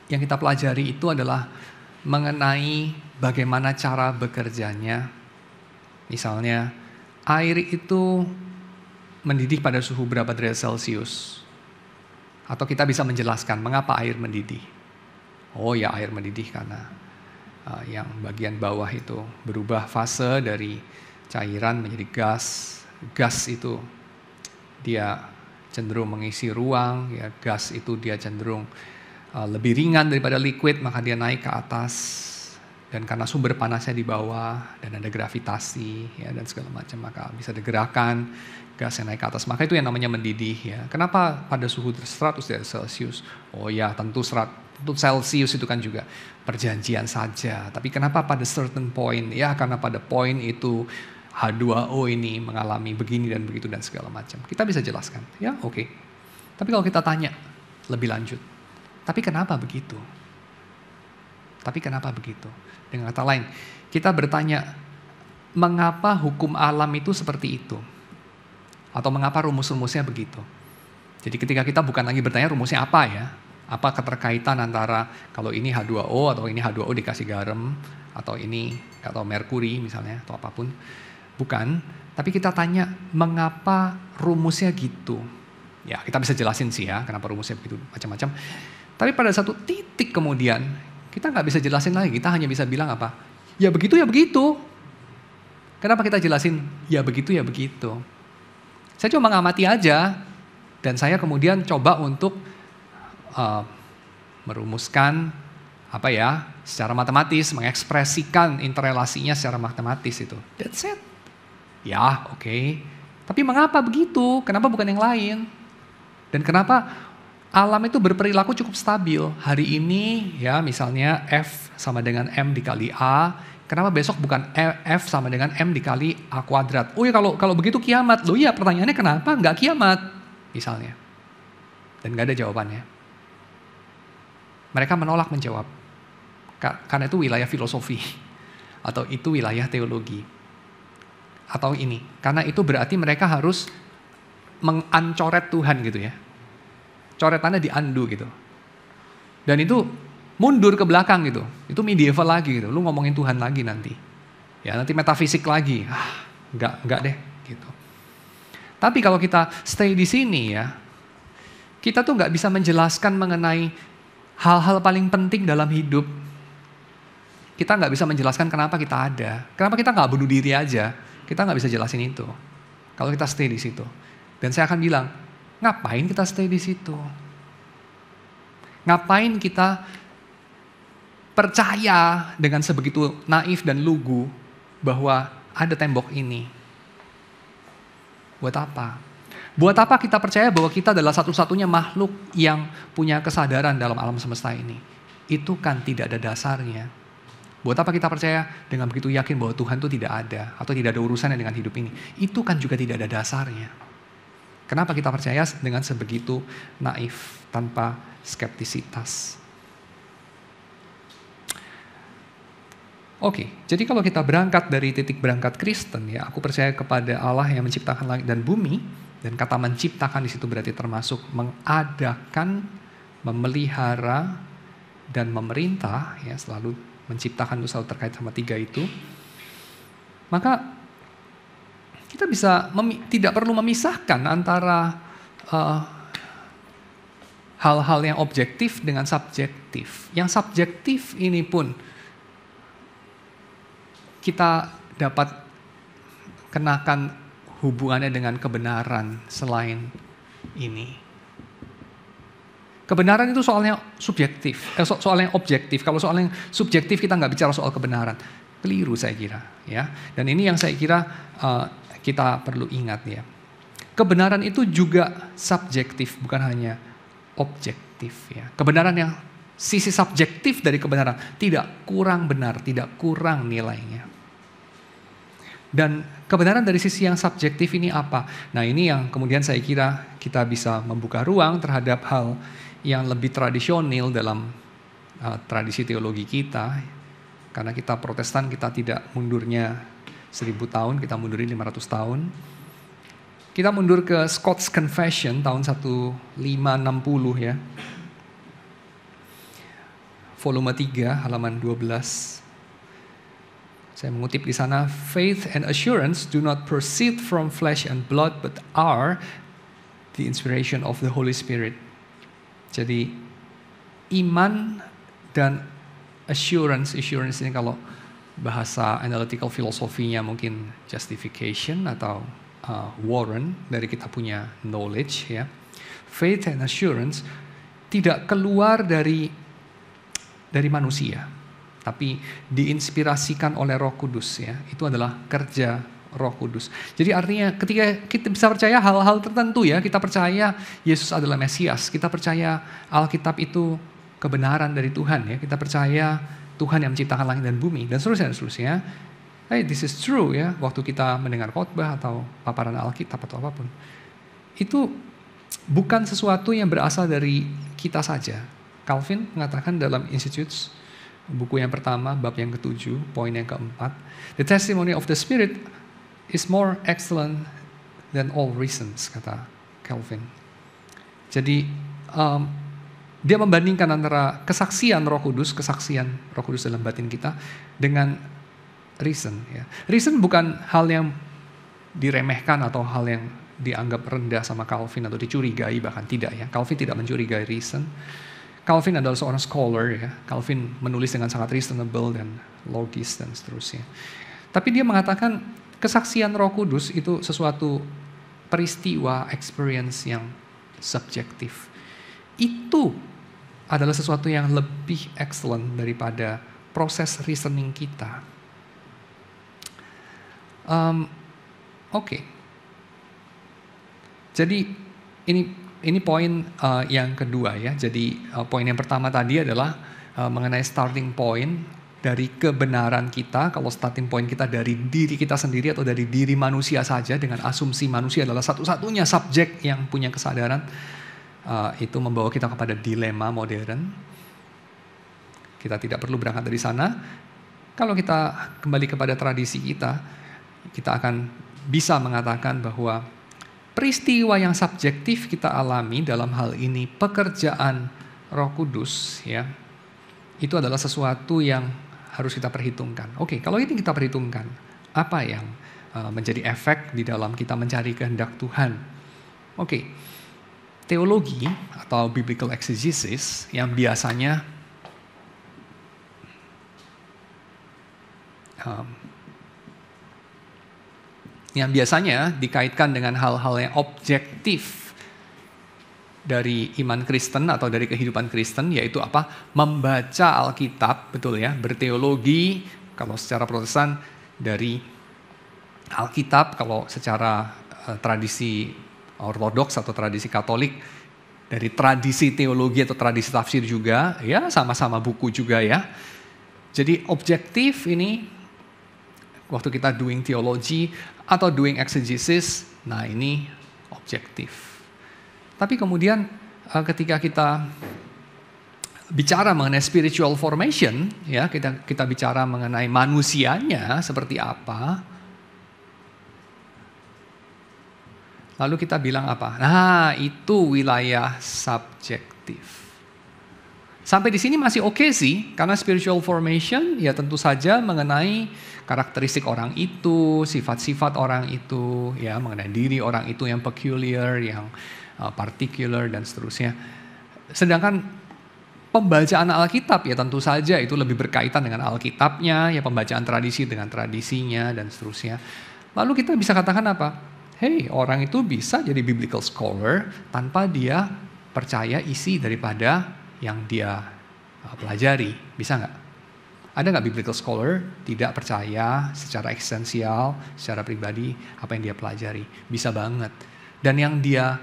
yang kita pelajari itu adalah mengenai bagaimana cara bekerjanya. Misalnya, air itu mendidih pada suhu berapa derajat Celcius. Atau kita bisa menjelaskan mengapa air mendidih. Oh ya, air mendidih karena yang bagian bawah itu berubah fase dari cairan menjadi gas. Gas itu dia cenderung mengisi ruang, ya gas itu dia cenderung lebih ringan daripada liquid, maka dia naik ke atas. Dan karena sumber panasnya di bawah dan ada gravitasi ya dan segala macam, maka bisa digerakkan gas yang naik ke atas. Maka itu yang namanya mendidih ya. Kenapa pada suhu 100 derajat Celcius? Oh ya, tentu Celsius itu kan juga perjanjian saja. Tapi kenapa pada certain point? Ya karena pada point itu H2O ini mengalami begini dan begitu dan segala macam. Kita bisa jelaskan, ya oke. Tapi kalau kita tanya lebih lanjut, tapi kenapa begitu? Tapi kenapa begitu? Dengan kata lain, kita bertanya, mengapa hukum alam itu seperti itu? Atau mengapa rumus-rumusnya begitu? Jadi ketika kita bukan lagi bertanya rumusnya apa ya? Apa keterkaitan antara kalau ini H2O atau ini H2O dikasih garam, atau ini atau merkuri misalnya, atau apapun. Bukan, tapi kita tanya mengapa rumusnya gitu. Ya kita bisa jelasin sih ya, kenapa rumusnya begitu macam-macam. Tapi pada satu titik kemudian, kita nggak bisa jelasin lagi, kita hanya bisa bilang apa? Ya begitu, ya begitu. Kenapa kita jelasin ya begitu, ya begitu? Saya cuma mengamati aja, dan saya kemudian coba untuk merumuskan apa ya, secara matematis, mengekspresikan interrelasinya secara matematis itu. That's it. Ya, oke. Tapi mengapa begitu? Kenapa bukan yang lain? Dan kenapa alam itu berperilaku cukup stabil? Hari ini ya misalnya F sama dengan M dikali A. Kenapa besok bukan F sama dengan M dikali A kuadrat? Oh ya kalau begitu kiamat. Loh iya, pertanyaannya kenapa nggak kiamat? Misalnya. Dan nggak ada jawabannya. Mereka menolak menjawab. Karena itu wilayah filosofi. Atau itu wilayah teologi. Atau ini. Karena itu berarti mereka harus mengancoret Tuhan gitu ya. Coretannya di-undo gitu. Dan itu mundur ke belakang gitu. Itu medieval lagi gitu. Lu ngomongin Tuhan lagi nanti. Ya nanti metafisik lagi. Enggak deh gitu. Tapi kalau kita stay di sini ya, Kita tuh nggak bisa menjelaskan mengenai hal-hal paling penting dalam hidup. Kita nggak bisa menjelaskan kenapa kita ada. Kenapa kita nggak bunuh diri aja. Kita nggak bisa jelasin itu. Kalau kita stay di situ. Dan saya akan bilang, ngapain kita stay di situ? Ngapain kita percaya dengan sebegitu naif dan lugu bahwa ada tembok ini? Buat apa? Buat apa kita percaya bahwa kita adalah satu-satunya makhluk yang punya kesadaran dalam alam semesta ini? Itu kan tidak ada dasarnya. Buat apa kita percaya dengan begitu yakin bahwa Tuhan itu tidak ada atau tidak ada urusannya dengan hidup ini? Itu kan juga tidak ada dasarnya. Kenapa kita percaya dengan sebegitu naif tanpa skeptisitas? Oke, jadi kalau kita berangkat dari titik berangkat Kristen, ya, aku percaya kepada Allah yang menciptakan langit dan bumi, dan kata menciptakan di situ berarti termasuk mengadakan, memelihara, dan memerintah, ya, selalu menciptakan itu selalu terkait sama tiga itu. Maka kita bisa tidak perlu memisahkan antara hal-hal yang objektif dengan subjektif. Yang subjektif ini pun kita dapat kenakan hubungannya dengan kebenaran selain ini. Kebenaran itu soalnya subjektif, soalnya objektif. Kalau soal yang subjektif kita nggak bicara soal kebenaran. Keliru saya kira, ya. Dan ini yang saya kira kita perlu ingat, ya. Kebenaran itu juga subjektif, bukan hanya objektif, ya. Kebenaran yang sisi subjektif dari kebenaran tidak kurang benar, tidak kurang nilainya. Dan kebenaran dari sisi yang subjektif ini apa? Nah, ini yang kemudian saya kira kita bisa membuka ruang terhadap hal yang lebih tradisional dalam tradisi teologi kita. Karena kita Protestan, kita tidak mundurnya 1000 tahun, kita mundurin 500 tahun. Kita mundur ke Scots Confession tahun 1560, ya. Volume 3, halaman 12. Saya mengutip di sana, faith and assurance do not proceed from flesh and blood, but are the inspiration of the Holy Spirit. Jadi iman dan assurance ini kalau bahasa analytical filosofinya mungkin justification atau warrant dari kita punya knowledge, ya. Faith and assurance tidak keluar dari manusia, tapi diinspirasikan oleh Roh Kudus, ya. Itu adalah kerja Roh Kudus. Jadi artinya ketika kita bisa percaya hal-hal tertentu, ya, kita percaya Yesus adalah Mesias, kita percaya Alkitab itu kebenaran dari Tuhan, ya. Kita percaya Tuhan yang menciptakan langit dan bumi dan seterusnya. Hey, this is true, ya. Waktu kita mendengar khotbah atau paparan Alkitab atau apapun, itu bukan sesuatu yang berasal dari kita saja. Calvin mengatakan dalam Institutes, buku yang pertama, bab yang ke-7, poin yang ke-4, the testimony of the Spirit is more excellent than all reasons, kata Calvin. Jadi dia membandingkan antara kesaksian Roh Kudus dalam batin kita dengan reason, ya. Reason bukan hal yang diremehkan atau hal yang dianggap rendah sama Calvin atau dicurigai, bahkan tidak, ya. Calvin tidak mencurigai reason. Calvin adalah seorang scholar, ya. Calvin menulis dengan sangat reasonable dan logis dan seterusnya. Tapi dia mengatakan kesaksian Roh Kudus itu sesuatu peristiwa, experience yang subjektif. Itu adalah sesuatu yang lebih excellent daripada proses reasoning kita. Oke. Jadi ini poin yang kedua, ya. Jadi poin yang pertama tadi adalah mengenai starting point dari kebenaran kita. Kalau starting point kita dari diri kita sendiri atau dari diri manusia saja dengan asumsi manusia adalah satu-satunya subjek yang punya kesadaran, itu membawa kita kepada dilema modern. Kita tidak perlu berangkat dari sana. Kalau kita kembali kepada tradisi kita akan bisa mengatakan bahwa peristiwa yang subjektif kita alami dalam hal ini pekerjaan Roh Kudus, ya, itu adalah sesuatu yang harus kita perhitungkan. Oke, kalau ini kita perhitungkan, apa yang menjadi efek di dalam kita mencari kehendak Tuhan? Oke, teologi atau biblical exegesis yang biasanya dikaitkan dengan hal-hal yang objektif dari iman Kristen atau dari kehidupan Kristen, yaitu apa? Membaca Alkitab, betul ya, berteologi, kalau secara Protestan dari Alkitab, kalau secara tradisi Ortodoks atau tradisi Katolik dari tradisi teologi atau tradisi tafsir juga, ya sama-sama buku juga ya. Jadi objektif ini, waktu kita doing theology atau doing exegesis, nah ini objektif. Tapi kemudian ketika kita bicara mengenai spiritual formation, ya kita bicara mengenai manusianya seperti apa, lalu kita bilang apa? Nah, itu wilayah subjektif. Sampai di sini masih oke sih, karena spiritual formation ya tentu saja mengenai karakteristik orang itu, sifat-sifat orang itu, ya mengenai diri orang itu yang peculiar, yang particular dan seterusnya. Sedangkan pembacaan Alkitab ya tentu saja itu lebih berkaitan dengan Alkitabnya, ya pembacaan tradisi dengan tradisinya dan seterusnya. Lalu kita bisa katakan apa? Hey, orang itu bisa jadi biblical scholar tanpa dia percaya isi daripada yang dia pelajari. Bisa nggak? Ada nggak biblical scholar tidak percaya secara eksistensial, secara pribadi apa yang dia pelajari? Bisa banget. Dan yang dia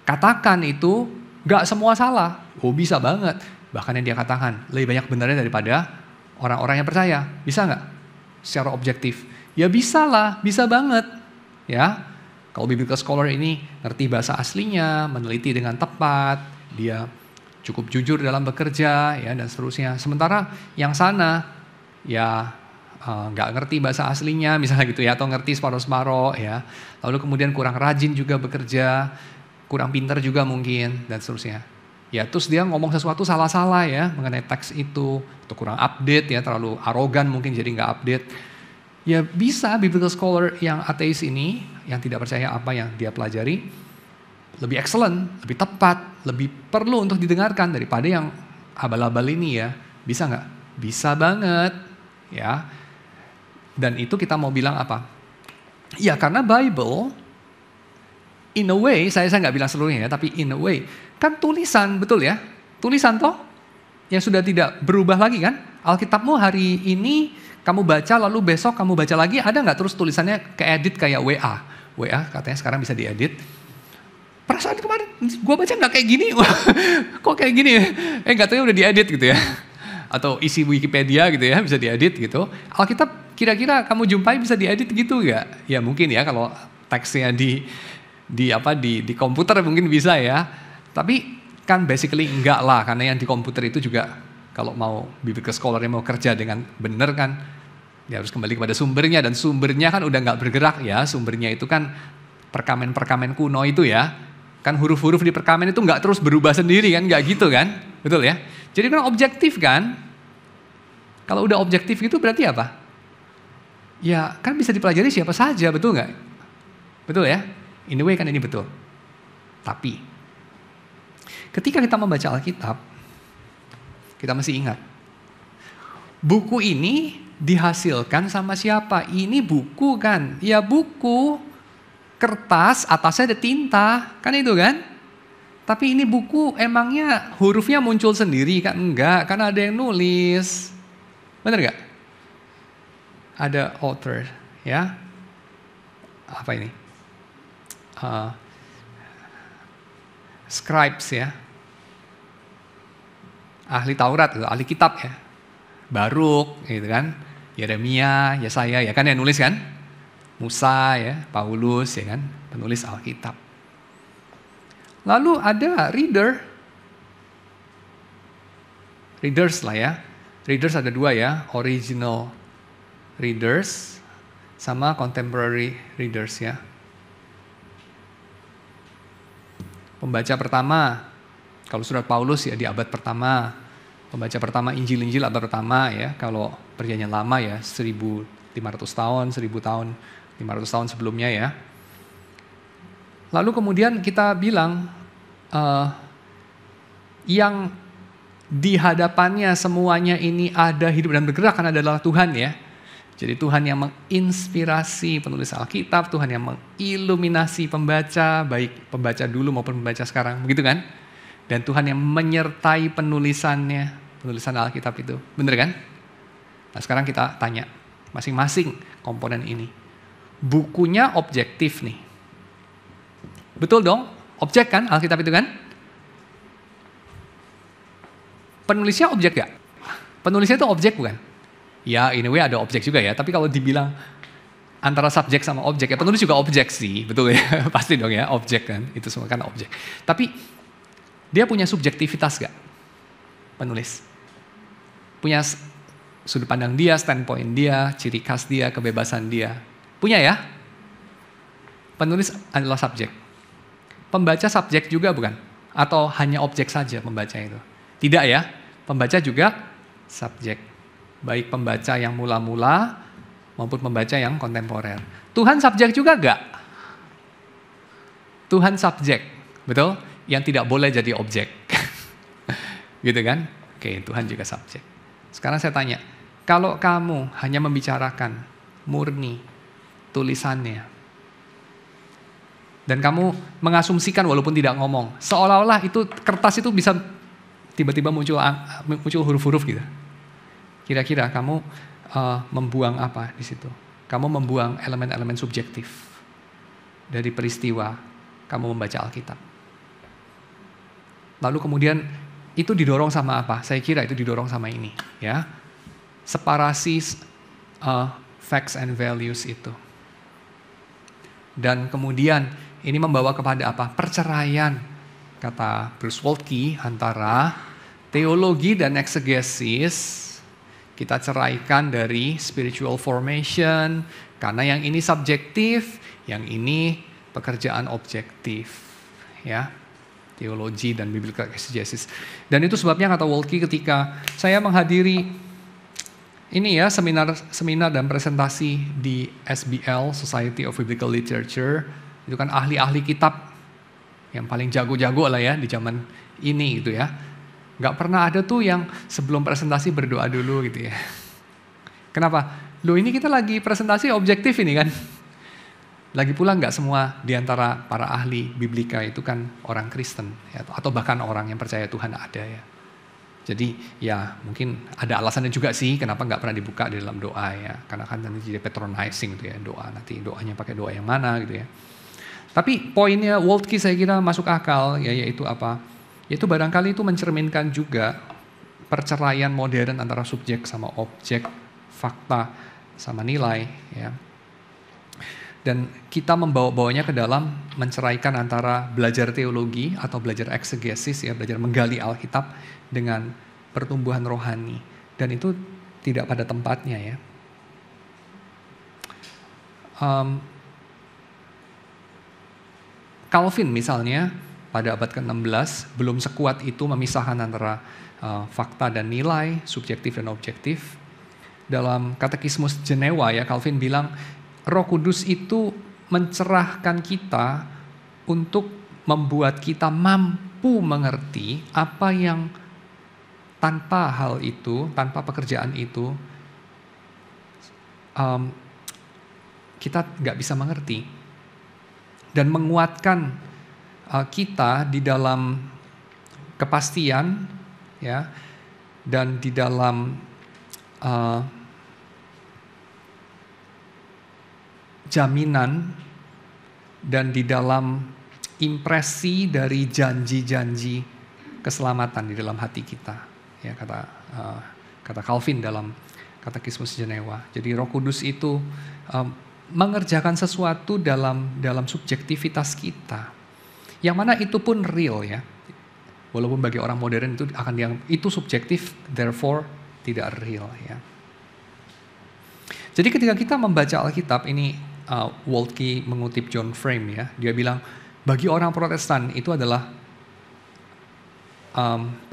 katakan itu nggak semua salah. Oh bisa banget. Bahkan yang dia katakan lebih banyak benarnya daripada orang-orang yang percaya. Bisa nggak? Secara objektif. Ya bisa lah, bisa banget. Ya, kalau biblical scholar ini ngerti bahasa aslinya, meneliti dengan tepat, dia cukup jujur dalam bekerja, ya dan seterusnya. Sementara yang sana, ya nggak ngerti bahasa aslinya, misalnya gitu ya, atau ngerti separuh-separuh, ya. Lalu kemudian kurang rajin juga bekerja, kurang pintar juga mungkin, dan seterusnya. Ya terus dia ngomong sesuatu salah-salah ya mengenai teks itu, atau kurang update ya, terlalu arogan mungkin jadi nggak update. Ya bisa biblical scholar yang ateis ini, yang tidak percaya apa yang dia pelajari, lebih excellent, lebih tepat, lebih perlu untuk didengarkan daripada yang abal-abal ini ya. Bisa nggak? Bisa banget. Ya. Dan itu kita mau bilang apa? Ya karena Bible, in a way, saya nggak bilang seluruhnya ya, tapi in a way, kan tulisan, betul ya? Tulisan toh, yang sudah tidak berubah lagi kan? Alkitabmu hari ini, kamu baca lalu besok kamu baca lagi, ada nggak terus tulisannya keedit kayak WA? WA katanya sekarang bisa diedit. Perasaan kemarin, gue baca nggak kayak gini, kok kayak gini? Katanya udah diedit gitu ya. Atau isi Wikipedia gitu ya, bisa diedit gitu. Alkitab kira-kira kamu jumpai bisa diedit gitu nggak? Ya mungkin ya kalau teksnya di komputer mungkin bisa ya. Tapi kan basically enggak lah, karena yang di komputer itu juga kalau mau biblical scholar yang mau kerja dengan benar kan, dia harus kembali kepada sumbernya, dan sumbernya kan udah nggak bergerak ya, sumbernya itu kan perkamen-perkamen kuno itu ya, kan huruf-huruf di perkamen itu nggak terus berubah sendiri kan, nggak gitu kan, betul ya? Jadi kan objektif kan, kalau udah objektif itu berarti apa? Ya kan bisa dipelajari siapa saja, betul nggak? Betul ya? In a way kan ini betul. Tapi ketika kita membaca Alkitab, kita mesti ingat, buku ini dihasilkan sama siapa? Ini buku kan? Ya buku, kertas, atasnya ada tinta, kan itu kan? Tapi ini buku emangnya hurufnya muncul sendiri kan? Enggak, karena ada yang nulis. Benar nggak? Ada author, ya. Apa ini? Scribes ya. Ahli Taurat, ahli kitab ya. Baruk gitu kan. Yeremia, Yesaya ya kan yang nulis kan? Musa ya, Paulus ya kan, penulis Alkitab. Lalu ada readers lah ya. Readers ada dua ya, original readers sama contemporary readers ya. Pembaca pertama, kalau surat Paulus ya di abad pertama. Pembaca pertama Injil-Injil abad pertama ya, kalau perjanjian lama ya 1500 tahun, 1000 tahun, 500 tahun sebelumnya ya. Lalu kemudian kita bilang, yang di hadapannya semuanya ini ada, hidup dan bergerak kan adalah Tuhan ya. Jadi Tuhan yang menginspirasi penulis Alkitab, Tuhan yang mengiluminasi pembaca, baik pembaca dulu maupun pembaca sekarang, begitu kan? Dan Tuhan yang menyertai penulisan Alkitab itu, bener kan? Nah sekarang kita tanya, masing-masing komponen ini, bukunya objektif nih. Betul dong, objek kan Alkitab itu kan? Penulisnya objek gak? Penulisnya itu objek bukan? Ya in a way ada objek juga ya, tapi kalau dibilang antara subjek sama objek, ya penulis juga objek sih, betul ya? Pasti dong ya, objek kan, itu semua kan objek. Tapi dia punya subjektivitas gak? Penulis. Punya sudut pandang dia, standpoint dia, ciri khas dia, kebebasan dia. Punya ya? Penulis adalah subjek. Pembaca subjek juga bukan? Atau hanya objek saja pembaca itu? Tidak ya, pembaca juga subjek. Baik pembaca yang mula-mula maupun pembaca yang kontemporer. Tuhan subjek juga enggak? Tuhan subjek, betul? Yang tidak boleh jadi objek. Gitu kan? Oke, Tuhan juga subjek. Sekarang saya tanya, kalau kamu hanya membicarakan murni tulisannya, dan kamu mengasumsikan walaupun tidak ngomong, seolah-olah itu kertas itu bisa tiba-tiba muncul huruf-huruf gitu. Kira-kira kamu membuang apa di situ? Kamu membuang elemen-elemen subjektif dari peristiwa kamu membaca Alkitab. Lalu kemudian itu didorong sama apa? Saya kira itu didorong sama ini, ya. Separasi facts and values itu. Dan kemudian ini membawa kepada apa? Perceraian, kata Bruce Waltke, antara teologi dan eksegesis. Kita ceraikan dari spiritual formation, karena yang ini subjektif, yang ini pekerjaan objektif, ya, teologi dan biblical exegesis. Dan itu sebabnya kata Waltke ketika saya menghadiri ini ya seminar dan presentasi di SBL, Society of Biblical Literature, itu kan ahli-ahli kitab yang paling jago-jago lah ya di zaman ini gitu ya. Gak pernah ada tuh yang sebelum presentasi berdoa dulu gitu ya. Kenapa? Loh ini kita lagi presentasi objektif ini kan. Lagi pula gak semua diantara para ahli biblika itu kan orang Kristen ya, atau bahkan orang yang percaya Tuhan ada ya. Jadi ya mungkin ada alasannya juga sih kenapa gak pernah dibuka di dalam doa ya. Karena kan nanti jadi patronizing gitu ya doa, nanti doanya pakai doa yang mana gitu ya. Tapi poinnya Waltke saya kira masuk akal ya, yaitu apa? Itu barangkali itu mencerminkan juga perceraian modern antara subjek sama objek, fakta sama nilai ya. Dan kita membawa-bawanya ke dalam menceraikan antara belajar teologi atau belajar eksegesis ya, belajar menggali Alkitab dengan pertumbuhan rohani. Dan itu tidak pada tempatnya ya. Calvin misalnya pada abad ke-16 belum sekuat itu memisahkan antara fakta dan nilai, subjektif dan objektif. Dalam Katekismus Jenewa ya, Calvin bilang Roh Kudus itu mencerahkan kita untuk membuat kita mampu mengerti apa yang tanpa hal itu, tanpa pekerjaan itu kita nggak bisa mengerti, dan menguatkan kita di dalam kepastian ya, dan di dalam jaminan dan di dalam impresi dari janji-janji keselamatan di dalam hati kita ya, kata Calvin dalam Katekismus Jenewa. Jadi Roh Kudus itu mengerjakan sesuatu dalam subjektivitas kita, yang mana itu pun real ya. Walaupun bagi orang modern itu akan itu subjektif, therefore tidak real ya. Jadi ketika kita membaca Alkitab ini, Waltke mengutip John Frame ya, dia bilang bagi orang Protestan itu adalah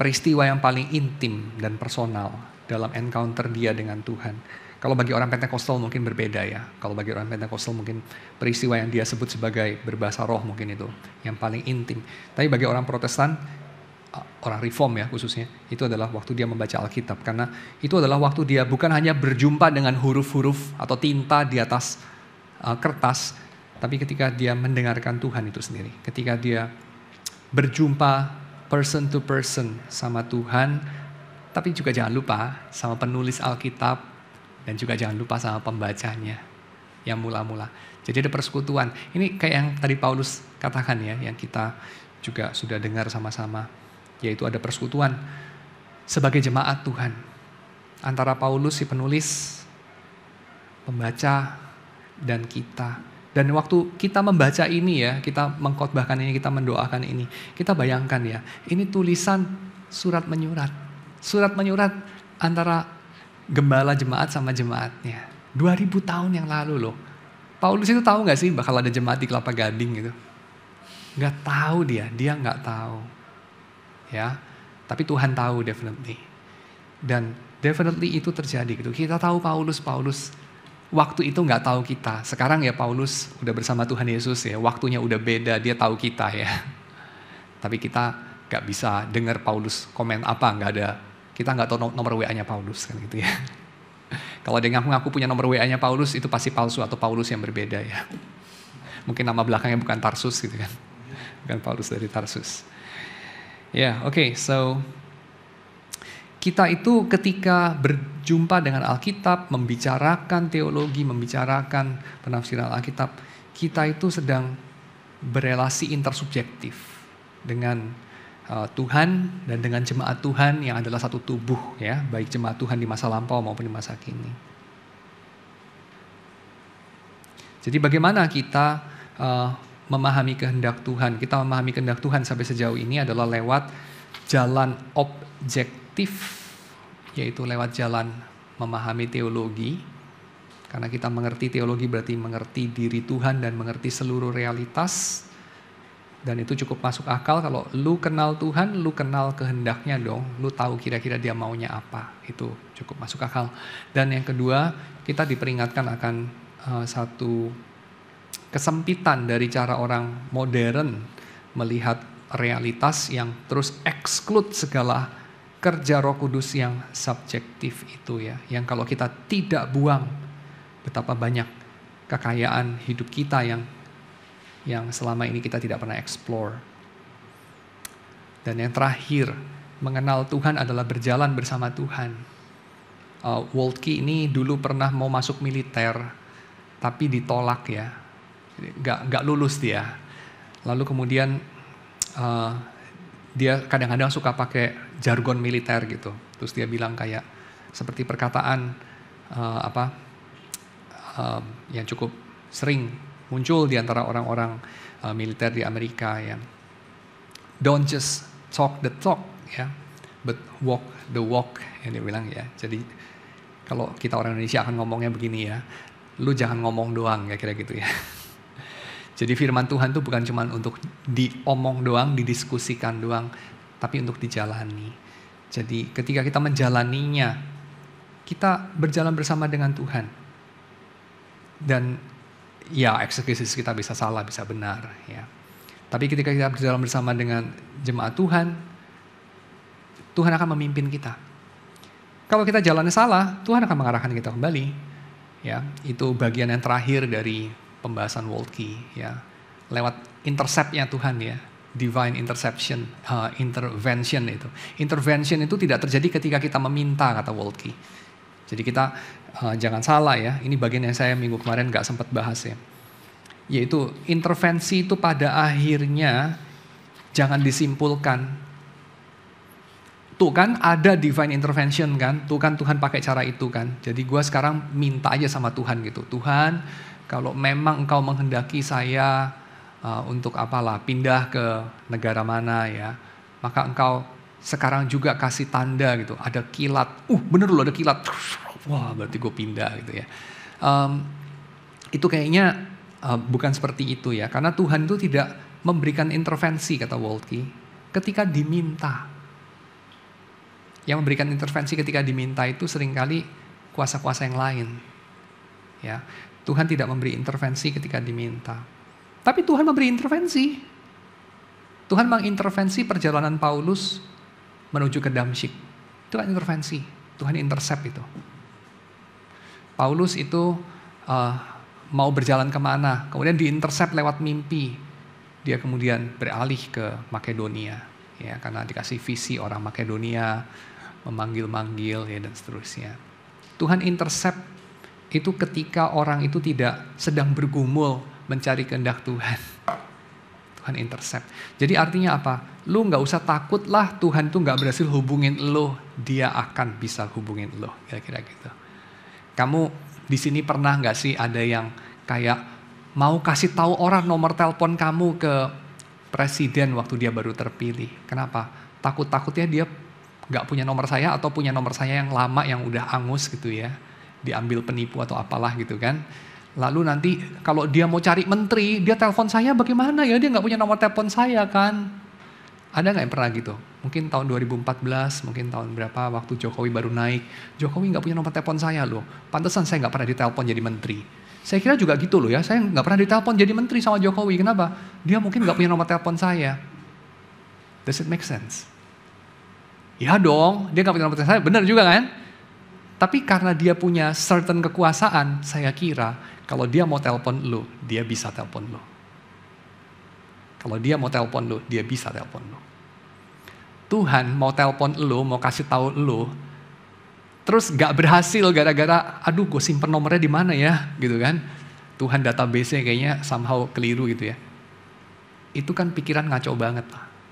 peristiwa yang paling intim dan personal dalam encounter dia dengan Tuhan. Kalau bagi orang Pentekostal mungkin berbeda ya. Kalau bagi orang Pentekostal mungkin peristiwa yang dia sebut sebagai berbahasa roh mungkin itu yang paling intim. Tapi bagi orang Protestan, orang Reform ya khususnya, itu adalah waktu dia membaca Alkitab. Karena itu adalah waktu dia bukan hanya berjumpa dengan huruf-huruf atau tinta di atas kertas, tapi ketika dia mendengarkan Tuhan itu sendiri. Ketika dia berjumpa person to person sama Tuhan, tapi juga jangan lupa sama penulis Alkitab, dan juga jangan lupa sama pembacanya yang mula-mula. Jadi ada persekutuan. Ini kayak yang tadi Paulus katakan ya, yang kita juga sudah dengar sama-sama. Yaitu ada persekutuan sebagai jemaat Tuhan. Antara Paulus si penulis, pembaca, dan kita. Dan waktu kita membaca ini ya, kita mengkhotbahkan ini, kita mendoakan ini. Kita bayangkan ya, ini tulisan surat menyurat. Surat menyurat antara gembala jemaat sama jemaatnya. 2000 tahun yang lalu loh. Paulus itu tahu gak sih bakal ada jemaat di Kelapa Gading gitu? Gak tahu dia gak tahu. Ya, tapi Tuhan tahu definitely. Dan definitely itu terjadi gitu. Kita tahu Paulus waktu itu gak tahu kita. Sekarang ya Paulus udah bersama Tuhan Yesus ya. Waktunya udah beda, dia tahu kita ya. Tapi kita gak bisa dengar Paulus komen apa, gak ada. Kita nggak tahu nomor WA-nya Paulus kan gitu ya. Kalau ada yang ngaku-ngaku punya nomor WA-nya Paulus, itu pasti palsu atau Paulus yang berbeda ya. Mungkin nama belakangnya bukan Tarsus gitu kan. Bukan Paulus dari Tarsus. Ya, oke. So, kita itu ketika berjumpa dengan Alkitab, membicarakan teologi, membicarakan penafsiran Alkitab, kita itu sedang berelasi intersubjektif dengan Tuhan dan dengan jemaat Tuhan yang adalah satu tubuh ya, baik jemaat Tuhan di masa lampau maupun di masa kini. Jadi bagaimana kita memahami kehendak Tuhan? Kita memahami kehendak Tuhan sampai sejauh ini adalah lewat jalan objektif, yaitu lewat jalan memahami teologi. Karena kita mengerti teologi berarti mengerti diri Tuhan dan mengerti seluruh realitas. Dan itu cukup masuk akal kalau lu kenal Tuhan, lu kenal kehendaknya dong. Lu tahu kira-kira dia maunya apa. Itu cukup masuk akal. Dan yang kedua, kita diperingatkan akan satu kesempitan dari cara orang modern melihat realitas yang terus exclude segala kerja Roh Kudus yang subjektif itu ya. Yang kalau kita tidak buang, betapa banyak kekayaan hidup kita yang selama ini kita tidak pernah explore. Dan yang terakhir, mengenal Tuhan adalah berjalan bersama Tuhan. Waltke ini dulu pernah mau masuk militer, tapi ditolak ya, nggak lulus dia. Lalu kemudian dia kadang-kadang suka pakai jargon militer gitu. Terus dia bilang kayak seperti perkataan yang cukup sering muncul di antara orang-orang militer di Amerika yang don't just talk the talk ya, but walk the walk yang dia bilang ya. Jadi kalau kita orang Indonesia akan ngomongnya begini ya, lu jangan ngomong doang ya kira gitu ya. Jadi firman Tuhan itu bukan cuma untuk diomong doang, didiskusikan doang, tapi untuk dijalani. Jadi ketika kita menjalaninya, kita berjalan bersama dengan Tuhan. Dan ya eksegesis kita bisa salah, bisa benar ya. Tapi ketika kita berjalan bersama dengan jemaat Tuhan, Tuhan akan memimpin kita. Kalau kita jalannya salah, Tuhan akan mengarahkan kita kembali. Ya, itu bagian yang terakhir dari pembahasan Waltke ya. Lewat intercept-nya Tuhan ya. Divine interception, intervention itu. Intervention itu tidak terjadi ketika kita meminta, kata Waltke. Jadi kita jangan salah ya, ini bagian yang saya minggu kemarin gak sempat bahas ya. Yaitu intervensi itu pada akhirnya jangan disimpulkan. Tuh kan ada divine intervention kan, tuh kan Tuhan pakai cara itu kan. Jadi gue sekarang minta aja sama Tuhan gitu. Tuhan kalau memang engkau menghendaki saya untuk apalah pindah ke negara mana ya, maka engkau sekarang juga kasih tanda gitu, ada kilat, bener loh ada kilat, wah berarti gue pindah gitu ya. Itu kayaknya bukan seperti itu ya, karena Tuhan itu tidak memberikan intervensi kata Waltke ketika diminta. Yang memberikan intervensi ketika diminta itu seringkali kuasa-kuasa yang lain. Ya, Tuhan tidak memberi intervensi ketika diminta. Tapi Tuhan memberi intervensi. Tuhan mengintervensi perjalanan Paulus menuju ke Damsyik. Itu kan intervensi. Tuhan intercept itu. Paulus itu mau berjalan kemana, kemudian diintercept lewat mimpi. Dia kemudian beralih ke Makedonia, ya, karena dikasih visi orang Makedonia, memanggil-manggil, ya, dan seterusnya. Tuhan intercept itu ketika orang itu tidak sedang bergumul mencari kehendak Tuhan. Tuhan intercept. Jadi artinya apa? Lu gak usah takut lah Tuhan tuh gak berhasil hubungin lu, dia akan bisa hubungin lu, kira-kira gitu. Kamu di sini pernah gak sih ada yang kayak mau kasih tahu orang nomor telepon kamu ke presiden waktu dia baru terpilih? Kenapa? Takut-takutnya dia gak punya nomor saya atau punya nomor saya yang lama yang udah angus gitu ya, diambil penipu atau apalah gitu kan. Lalu nanti kalau dia mau cari menteri, dia telepon saya bagaimana ya, dia gak punya nomor telepon saya kan. Ada gak yang pernah gitu? Mungkin tahun 2014, mungkin tahun berapa waktu Jokowi baru naik, Jokowi gak punya nomor telepon saya loh, pantesan saya gak pernah ditelepon jadi menteri. Saya kira juga gitu loh ya, saya gak pernah ditelepon jadi menteri sama Jokowi, kenapa? Dia mungkin gak punya nomor telepon saya. Does it make sense? Ya dong, dia gak punya nomor telepon saya, benar juga kan? Tapi karena dia punya certain kekuasaan, saya kira kalau dia mau telepon lu, dia bisa telepon lu. Kalau dia mau telepon lu, dia bisa telepon lu. Tuhan mau telepon lu, mau kasih tahu lu, terus gak berhasil gara-gara, aduh gue simpen nomornya di mana ya, gitu kan? Tuhan database-nya kayaknya somehow keliru gitu ya. Itu kan pikiran ngaco banget,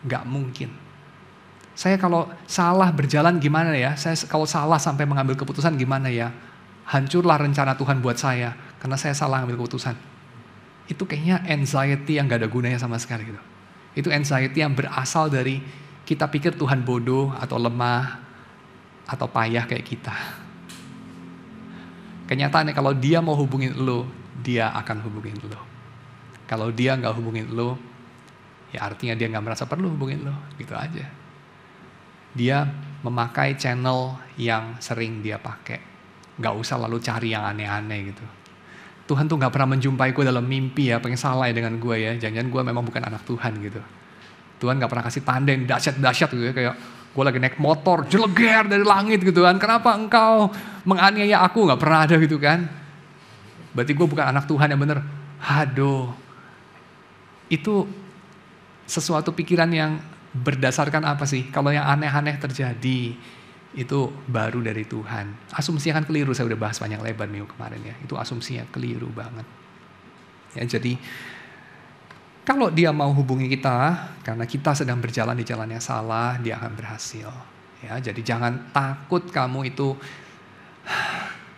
gak mungkin. Saya kalau salah berjalan gimana ya? Saya kalau salah sampai mengambil keputusan gimana ya? Hancurlah rencana Tuhan buat saya karena saya salah ambil keputusan. Itu kayaknya anxiety yang gak ada gunanya sama sekali gitu. Itu anxiety yang berasal dari kita pikir Tuhan bodoh atau lemah atau payah kayak kita. Kenyataannya kalau dia mau hubungin lo, dia akan hubungin lo. Kalau dia gak hubungin lo, ya artinya dia gak merasa perlu hubungin lo, gitu aja. Dia memakai channel yang sering dia pakai. Gak usah lalu cari yang aneh-aneh gitu. Tuhan tuh gak pernah menjumpai gue dalam mimpi ya, pengen salah ya dengan gue ya. Jangan-jangan gue memang bukan anak Tuhan gitu. Tuhan gak pernah kasih tanda yang dahsyat-dahsyat gitu ya. Kayak gue lagi naik motor, jeleger dari langit gitu kan. Kenapa engkau menganiaya aku? Gak pernah ada gitu kan. Berarti gue bukan anak Tuhan yang bener. Aduh. Itu sesuatu pikiran yang berdasarkan apa sih? Kalau yang aneh-aneh terjadi, itu baru dari Tuhan. Asumsinya kan keliru, saya udah bahas panjang lebar minggu kemarin ya. Itu asumsinya keliru banget. Ya, jadi kalau dia mau hubungi kita, karena kita sedang berjalan di jalan yang salah, dia akan berhasil. Ya, jadi jangan takut kamu itu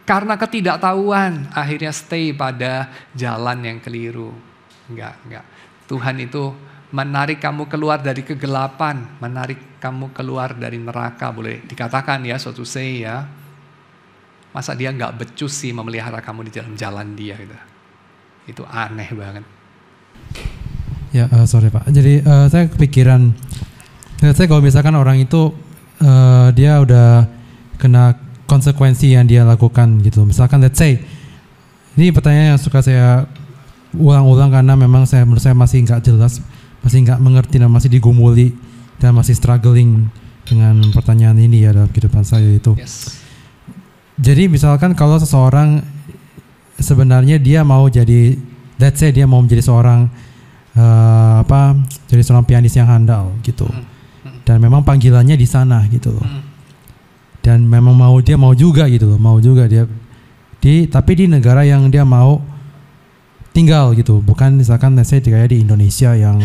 karena ketidaktahuan akhirnya stay pada jalan yang keliru. Enggak. Tuhan itu menarik kamu keluar dari kegelapan, menarik kamu keluar dari neraka, boleh dikatakan ya, so to say ya. Masa dia gak becus sih memelihara kamu di dalam jalan dia gitu. Itu aneh banget.
Ya sorry Pak, jadi saya kepikiran, saya kalau misalkan orang itu dia udah kena konsekuensi yang dia lakukan gitu. Misalkan let's say, ini pertanyaan yang suka saya ulang-ulang karena memang menurut saya masih gak jelas, masih nggak mengerti dan masih digumuli dan masih struggling dengan pertanyaan ini ya dalam kehidupan saya itu.
Yes.
Jadi misalkan kalau seseorang sebenarnya dia mau jadi, let's say dia mau menjadi seorang jadi seorang pianis yang handal gitu, dan memang panggilannya di sana gitu loh. Dan memang dia mau juga gitu loh, mau juga dia tapi di negara yang dia mau tinggal gitu, bukan misalkan saya kayak di Indonesia yang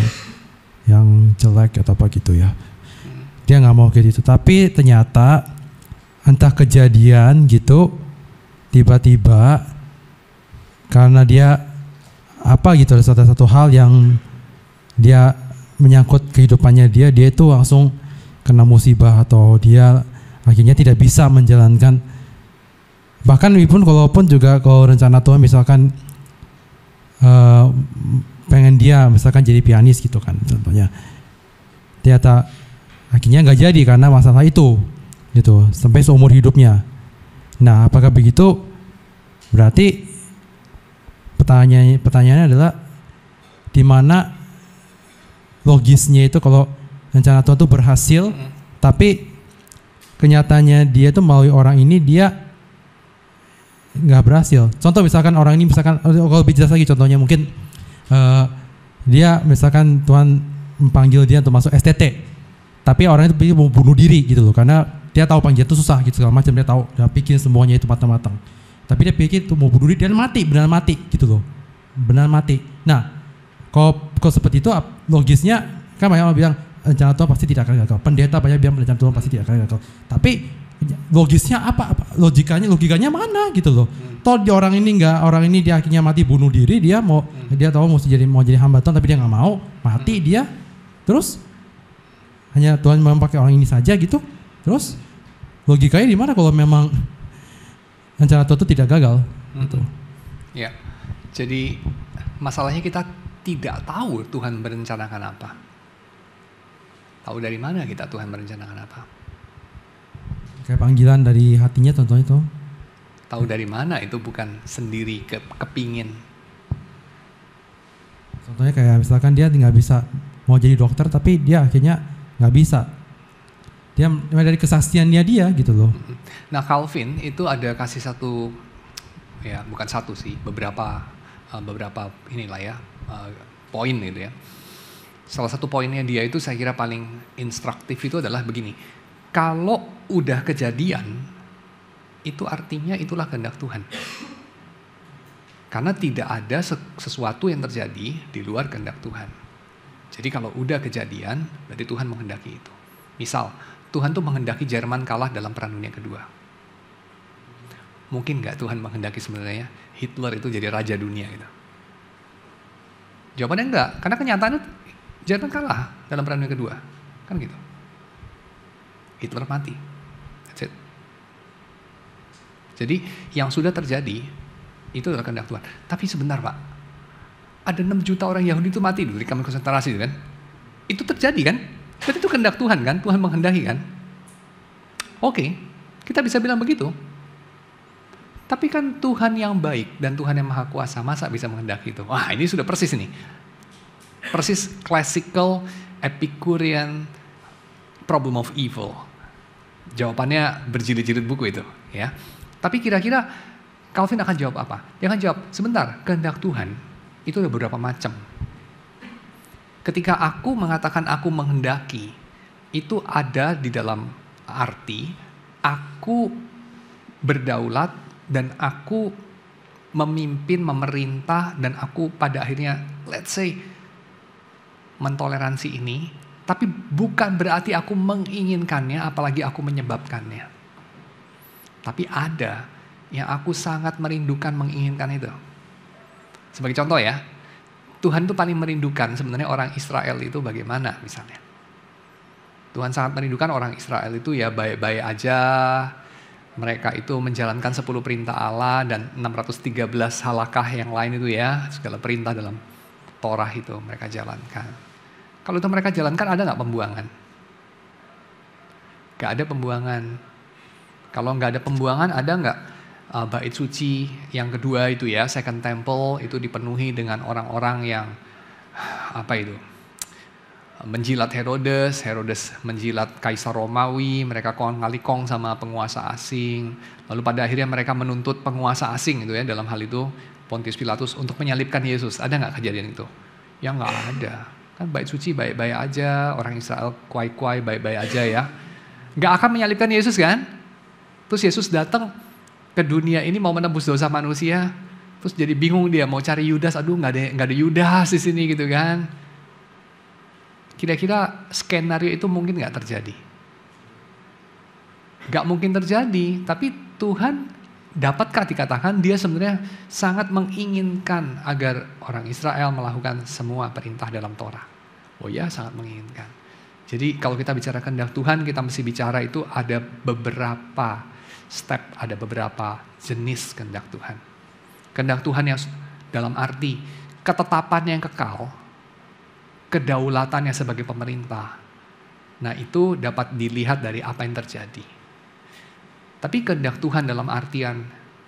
jelek atau apa gitu ya. Dia nggak mau kayak gitu, tapi ternyata entah kejadian gitu tiba-tiba karena dia apa gitu, ada satu hal yang dia menyangkut kehidupannya dia itu langsung kena musibah atau dia akhirnya tidak bisa menjalankan, bahkan walaupun juga kalau rencana Tuhan misalkan pengen dia misalkan jadi pianis gitu kan contohnya, ternyata akhirnya nggak jadi karena masalah itu gitu sampai seumur hidupnya. Nah, apakah begitu? Berarti pertanyaannya adalah di mana logisnya itu kalau rencana Tuhan itu berhasil, tapi kenyataannya dia itu melalui orang ini dia nggak berhasil. Contoh misalkan orang ini kalau lebih jelas lagi contohnya mungkin dia misalkan Tuhan memanggil dia untuk masuk STT, tapi orang itu mau bunuh diri gitu loh, karena dia tahu panggilan itu susah gitu segala macam, dia pikir semuanya itu matang-matang, tapi dia pikir itu mau bunuh diri dan benar mati gitu loh, benar mati. Nah, kalau seperti itu logisnya kan banyak orang bilang rencana Tuhan pasti tidak akan gagal. Pendeta banyak bilang rencana Tuhan pasti tidak akan gagal. Tapi logisnya apa? Logikanya mana gitu loh. Toh orang ini dia akhirnya mati bunuh diri, dia tahu mau jadi hamba Tuhan tapi dia nggak mau mati dia. Terus hanya Tuhan memakai orang ini saja gitu. Terus logikanya di mana kalau memang rencana Tuhan itu tidak gagal gitu.
Ya. Jadi masalahnya kita tidak tahu Tuhan merencanakan apa. Tahu dari mana kita Tuhan merencanakan apa?
Kayak panggilan dari hatinya contohnya itu.
Tahu dari mana itu bukan sendiri kepingin.
Contohnya kayak misalkan dia nggak bisa mau jadi dokter tapi dia akhirnya nggak bisa. Dia dari kesaksiannya dia gitu loh.
Nah, Calvin itu ada kasih satu, ya bukan satu sih, beberapa inilah ya, poin gitu ya. Salah satu poinnya dia itu saya kira paling instruktif itu adalah begini. Kalau udah kejadian, itu artinya itulah kehendak Tuhan. Karena tidak ada sesuatu yang terjadi di luar kehendak Tuhan. Jadi kalau udah kejadian, berarti Tuhan menghendaki itu. Misal, Tuhan tuh menghendaki Jerman kalah dalam Perang Dunia Kedua. Mungkin nggak Tuhan menghendaki sebenarnya Hitler itu jadi raja dunia gitu? Jawabannya enggak, karena kenyataannya Jerman kalah dalam Perang Dunia Kedua. Kan gitu. Hitler mati. That's it. Jadi yang sudah terjadi itu adalah kehendak Tuhan. Tapi sebentar Pak, ada 6 juta orang Yahudi itu mati dulu di kamar konsentrasi kan? Itu terjadi kan? Berarti itu kehendak Tuhan kan? Tuhan menghendaki kan? Oke, kita bisa bilang begitu. Tapi kan Tuhan yang baik dan Tuhan yang maha kuasa, masa bisa menghendaki itu? Wah, ini sudah persis ini. Persis classical Epicurean problem of evil. Jawabannya berjilid-jilid buku itu, ya. Tapi kira-kira Calvin akan jawab apa? Dia akan jawab, sebentar, kehendak Tuhan itu ada beberapa macam. Ketika aku mengatakan aku menghendaki, itu ada di dalam arti aku berdaulat dan aku memimpin, memerintah, dan aku pada akhirnya, let's say, mentoleransi ini, tapi bukan berarti aku menginginkannya, apalagi aku menyebabkannya. Tapi ada yang aku sangat merindukan, menginginkan itu. Sebagai contoh ya, Tuhan itu paling merindukan sebenarnya orang Israel itu bagaimana misalnya. Tuhan sangat merindukan orang Israel itu ya baik-baik aja. Mereka itu menjalankan 10 perintah Allah dan 613 halakah yang lain itu ya. Segala perintah dalam Torah itu mereka jalankan. Kalau itu mereka jalankan ada gak pembuangan? Gak ada pembuangan. Kalau gak ada pembuangan ada gak bait suci yang kedua itu ya, Second Temple itu dipenuhi dengan orang-orang yang menjilat Herodes menjilat Kaisar Romawi, mereka kali kong sama penguasa asing. Lalu pada akhirnya mereka menuntut penguasa asing itu ya, dalam hal itu Pontius Pilatus untuk menyalibkan Yesus. Ada nggak kejadian itu? Ya nggak ada. Kan bait suci baik-baik aja, orang Israel kuai-kuai baik-baik aja ya. Nggak akan menyalibkan Yesus kan? Terus Yesus datang ke dunia ini mau menebus dosa manusia. Terus jadi bingung dia mau cari Yudas, aduh nggak ada Yudas di sini gitu kan? Kira-kira skenario itu mungkin nggak terjadi? Nggak mungkin terjadi, tapi Tuhan dapatkah dikatakan dia sebenarnya sangat menginginkan agar orang Israel melakukan semua perintah dalam Torah? Oh ya, sangat menginginkan. Jadi kalau kita bicara kehendak Tuhan, kita mesti bicara itu ada beberapa step, ada beberapa jenis kehendak Tuhan. Kehendak Tuhan yang dalam arti ketetapannya yang kekal, kedaulatannya sebagai pemerintah. Nah itu dapat dilihat dari apa yang terjadi. Tapi kehendak Tuhan dalam artian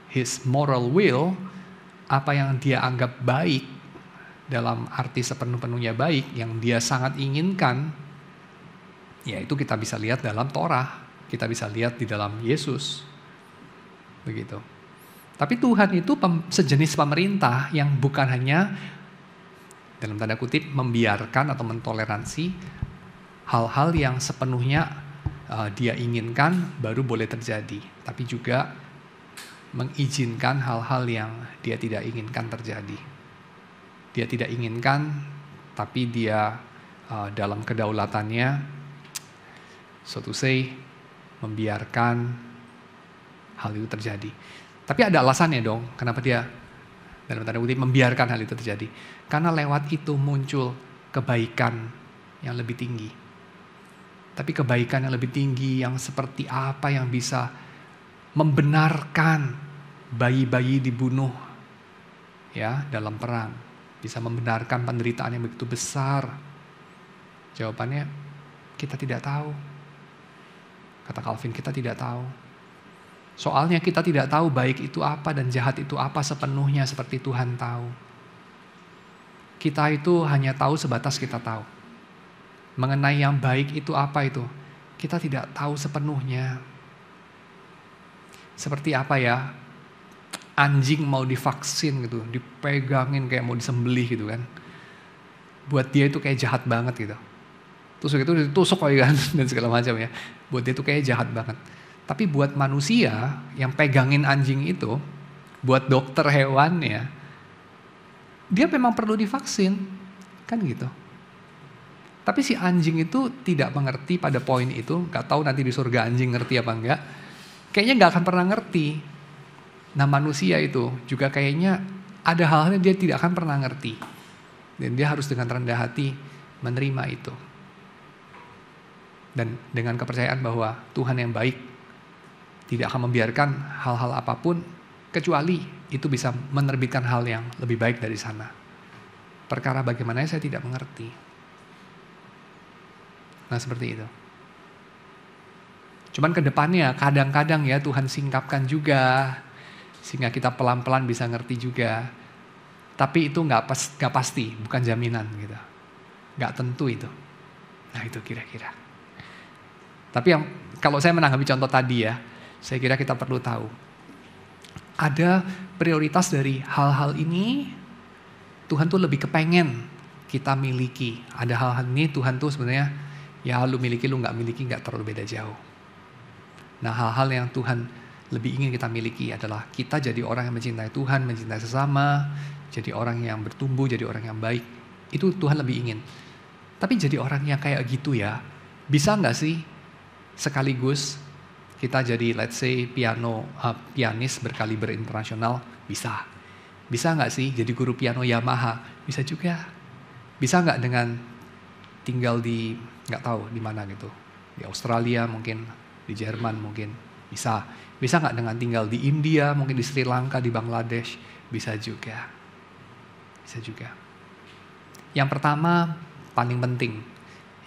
His moral will, apa yang dia anggap baik, dalam arti sepenuh-penuhnya baik, yang dia sangat inginkan, ya itu kita bisa lihat dalam Torah, kita bisa lihat di dalam Yesus. Begitu. Tapi Tuhan itu sejenis pemerintah yang bukan hanya, dalam tanda kutip, membiarkan atau mentoleransi hal-hal yang sepenuhnya dia inginkan baru boleh terjadi, tapi juga mengizinkan hal-hal yang dia tidak inginkan terjadi. Dia tidak inginkan, tapi dia dalam kedaulatannya, so to say, membiarkan hal itu terjadi. Tapi ada alasannya dong, kenapa dia dalam tanda kutip membiarkan hal itu terjadi. Karena lewat itu muncul kebaikan yang lebih tinggi. Tapi kebaikan yang lebih tinggi, yang seperti apa yang bisa membenarkan bayi-bayi dibunuh ya dalam perang, bisa membenarkan penderitaan yang begitu besar. Jawabannya kita tidak tahu. Kata Calvin, kita tidak tahu. Soalnya kita tidak tahu baik itu apa dan jahat itu apa sepenuhnya seperti Tuhan tahu. Kita itu hanya tahu sebatas kita tahu. Mengenai yang baik itu apa itu, kita tidak tahu sepenuhnya. Seperti apa ya, anjing mau divaksin gitu, dipegangin kayak mau disembelih gitu kan. Buat dia itu kayak jahat banget gitu. Tusuk itu ditusuk lagi kan, dan segala macam ya. Buat dia itu kayak jahat banget. Tapi buat manusia yang pegangin anjing itu, buat dokter hewan ya, dia memang perlu divaksin, kan gitu. Tapi si anjing itu tidak mengerti pada poin itu, gak tahu nanti di surga anjing ngerti apa enggak. Kayaknya gak akan pernah ngerti. Nah manusia itu juga kayaknya ada hal-hal yang dia tidak akan pernah ngerti. Dan dia harus dengan rendah hati menerima itu. Dan dengan kepercayaan bahwa Tuhan yang baik tidak akan membiarkan hal-hal apapun, kecuali itu bisa menerbitkan hal yang lebih baik dari sana. Perkara bagaimana saya tidak mengerti. Nah seperti itu. Cuman ke depannya kadang-kadang ya Tuhan singkapkan juga, sehingga kita pelan-pelan bisa ngerti juga. Tapi itu nggak pasti, bukan jaminan gitu. Nggak tentu itu. Nah itu kira-kira. Tapi yang kalau saya menanggapi contoh tadi ya, saya kira kita perlu tahu. Ada prioritas dari hal-hal ini, Tuhan tuh lebih kepengen kita miliki. Ada hal-hal ini Tuhan tuh sebenarnya, ya lu miliki, lu nggak miliki nggak terlalu beda jauh. Nah hal-hal yang Tuhan lebih ingin kita miliki adalah kita jadi orang yang mencintai Tuhan, mencintai sesama, jadi orang yang bertumbuh, jadi orang yang baik. Itu Tuhan lebih ingin. Tapi jadi orang yang kayak gitu ya, bisa nggak sih sekaligus kita jadi let's say pianis berkaliber internasional? Bisa. Bisa nggak sih jadi guru piano Yamaha? Bisa juga. Bisa nggak dengan tinggal di nggak tahu di mana gitu, di Australia mungkin, di Jerman mungkin, bisa nggak dengan tinggal di India, mungkin di Sri Lanka, di Bangladesh, bisa juga. Yang pertama paling penting,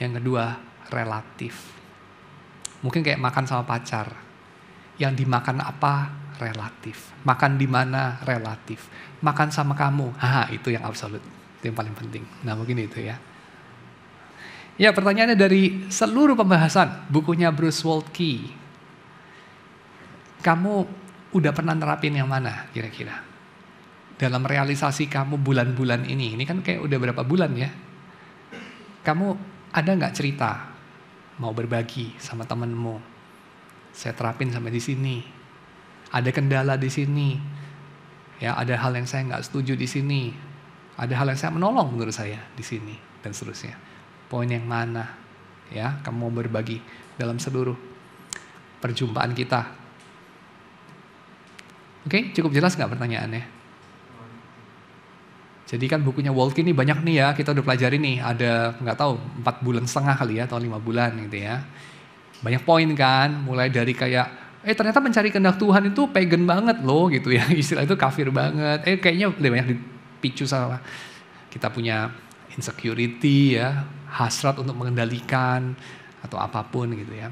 yang kedua relatif. Mungkin kayak makan sama pacar, yang dimakan apa relatif, makan di mana relatif, makan sama kamu, itu yang absolut, itu yang paling penting. Nah mungkin itu ya. Ya pertanyaannya dari seluruh pembahasan bukunya Bruce Waltke. Kamu udah pernah nerapin yang mana kira-kira? Dalam realisasi kamu bulan-bulan ini kan kayak udah berapa bulan ya? Kamu ada gak cerita mau berbagi sama temenmu? Saya terapin sampai di sini. Ada kendala di sini. Ya ada hal yang saya gak setuju di sini. Ada hal yang saya menolong menurut saya di sini dan seterusnya. Poin yang mana ya kamu mau berbagi dalam seluruh perjumpaan kita. Oke, cukup jelas gak pertanyaannya? Jadi kan bukunya Waltke ini banyak nih ya, kita udah pelajari nih, ada nggak tahu 4,5 bulan kali ya, atau 5 bulan gitu ya. Banyak poin kan, mulai dari kayak ternyata mencari kehendak Tuhan itu pagan banget loh gitu ya, istilah itu kafir banget. Kayaknya lebih banyak dipicu sama kita punya insecurity ya, hasrat untuk mengendalikan atau apapun gitu ya.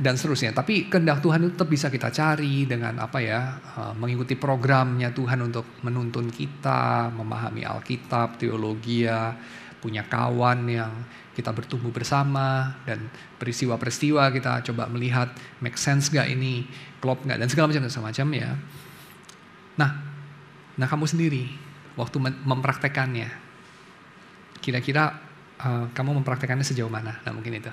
dan seterusnya. Tapi kehendak Tuhan itu tetap bisa kita cari dengan mengikuti programnya Tuhan untuk menuntun kita, memahami Alkitab, teologia, punya kawan yang kita bertumbuh bersama, dan peristiwa-peristiwa kita coba melihat make sense gak ini, klop gak, dan segala macam ya. Nah kamu sendiri waktu mempraktekannya, kira-kira kamu mempraktekannya sejauh mana? Nah mungkin itu.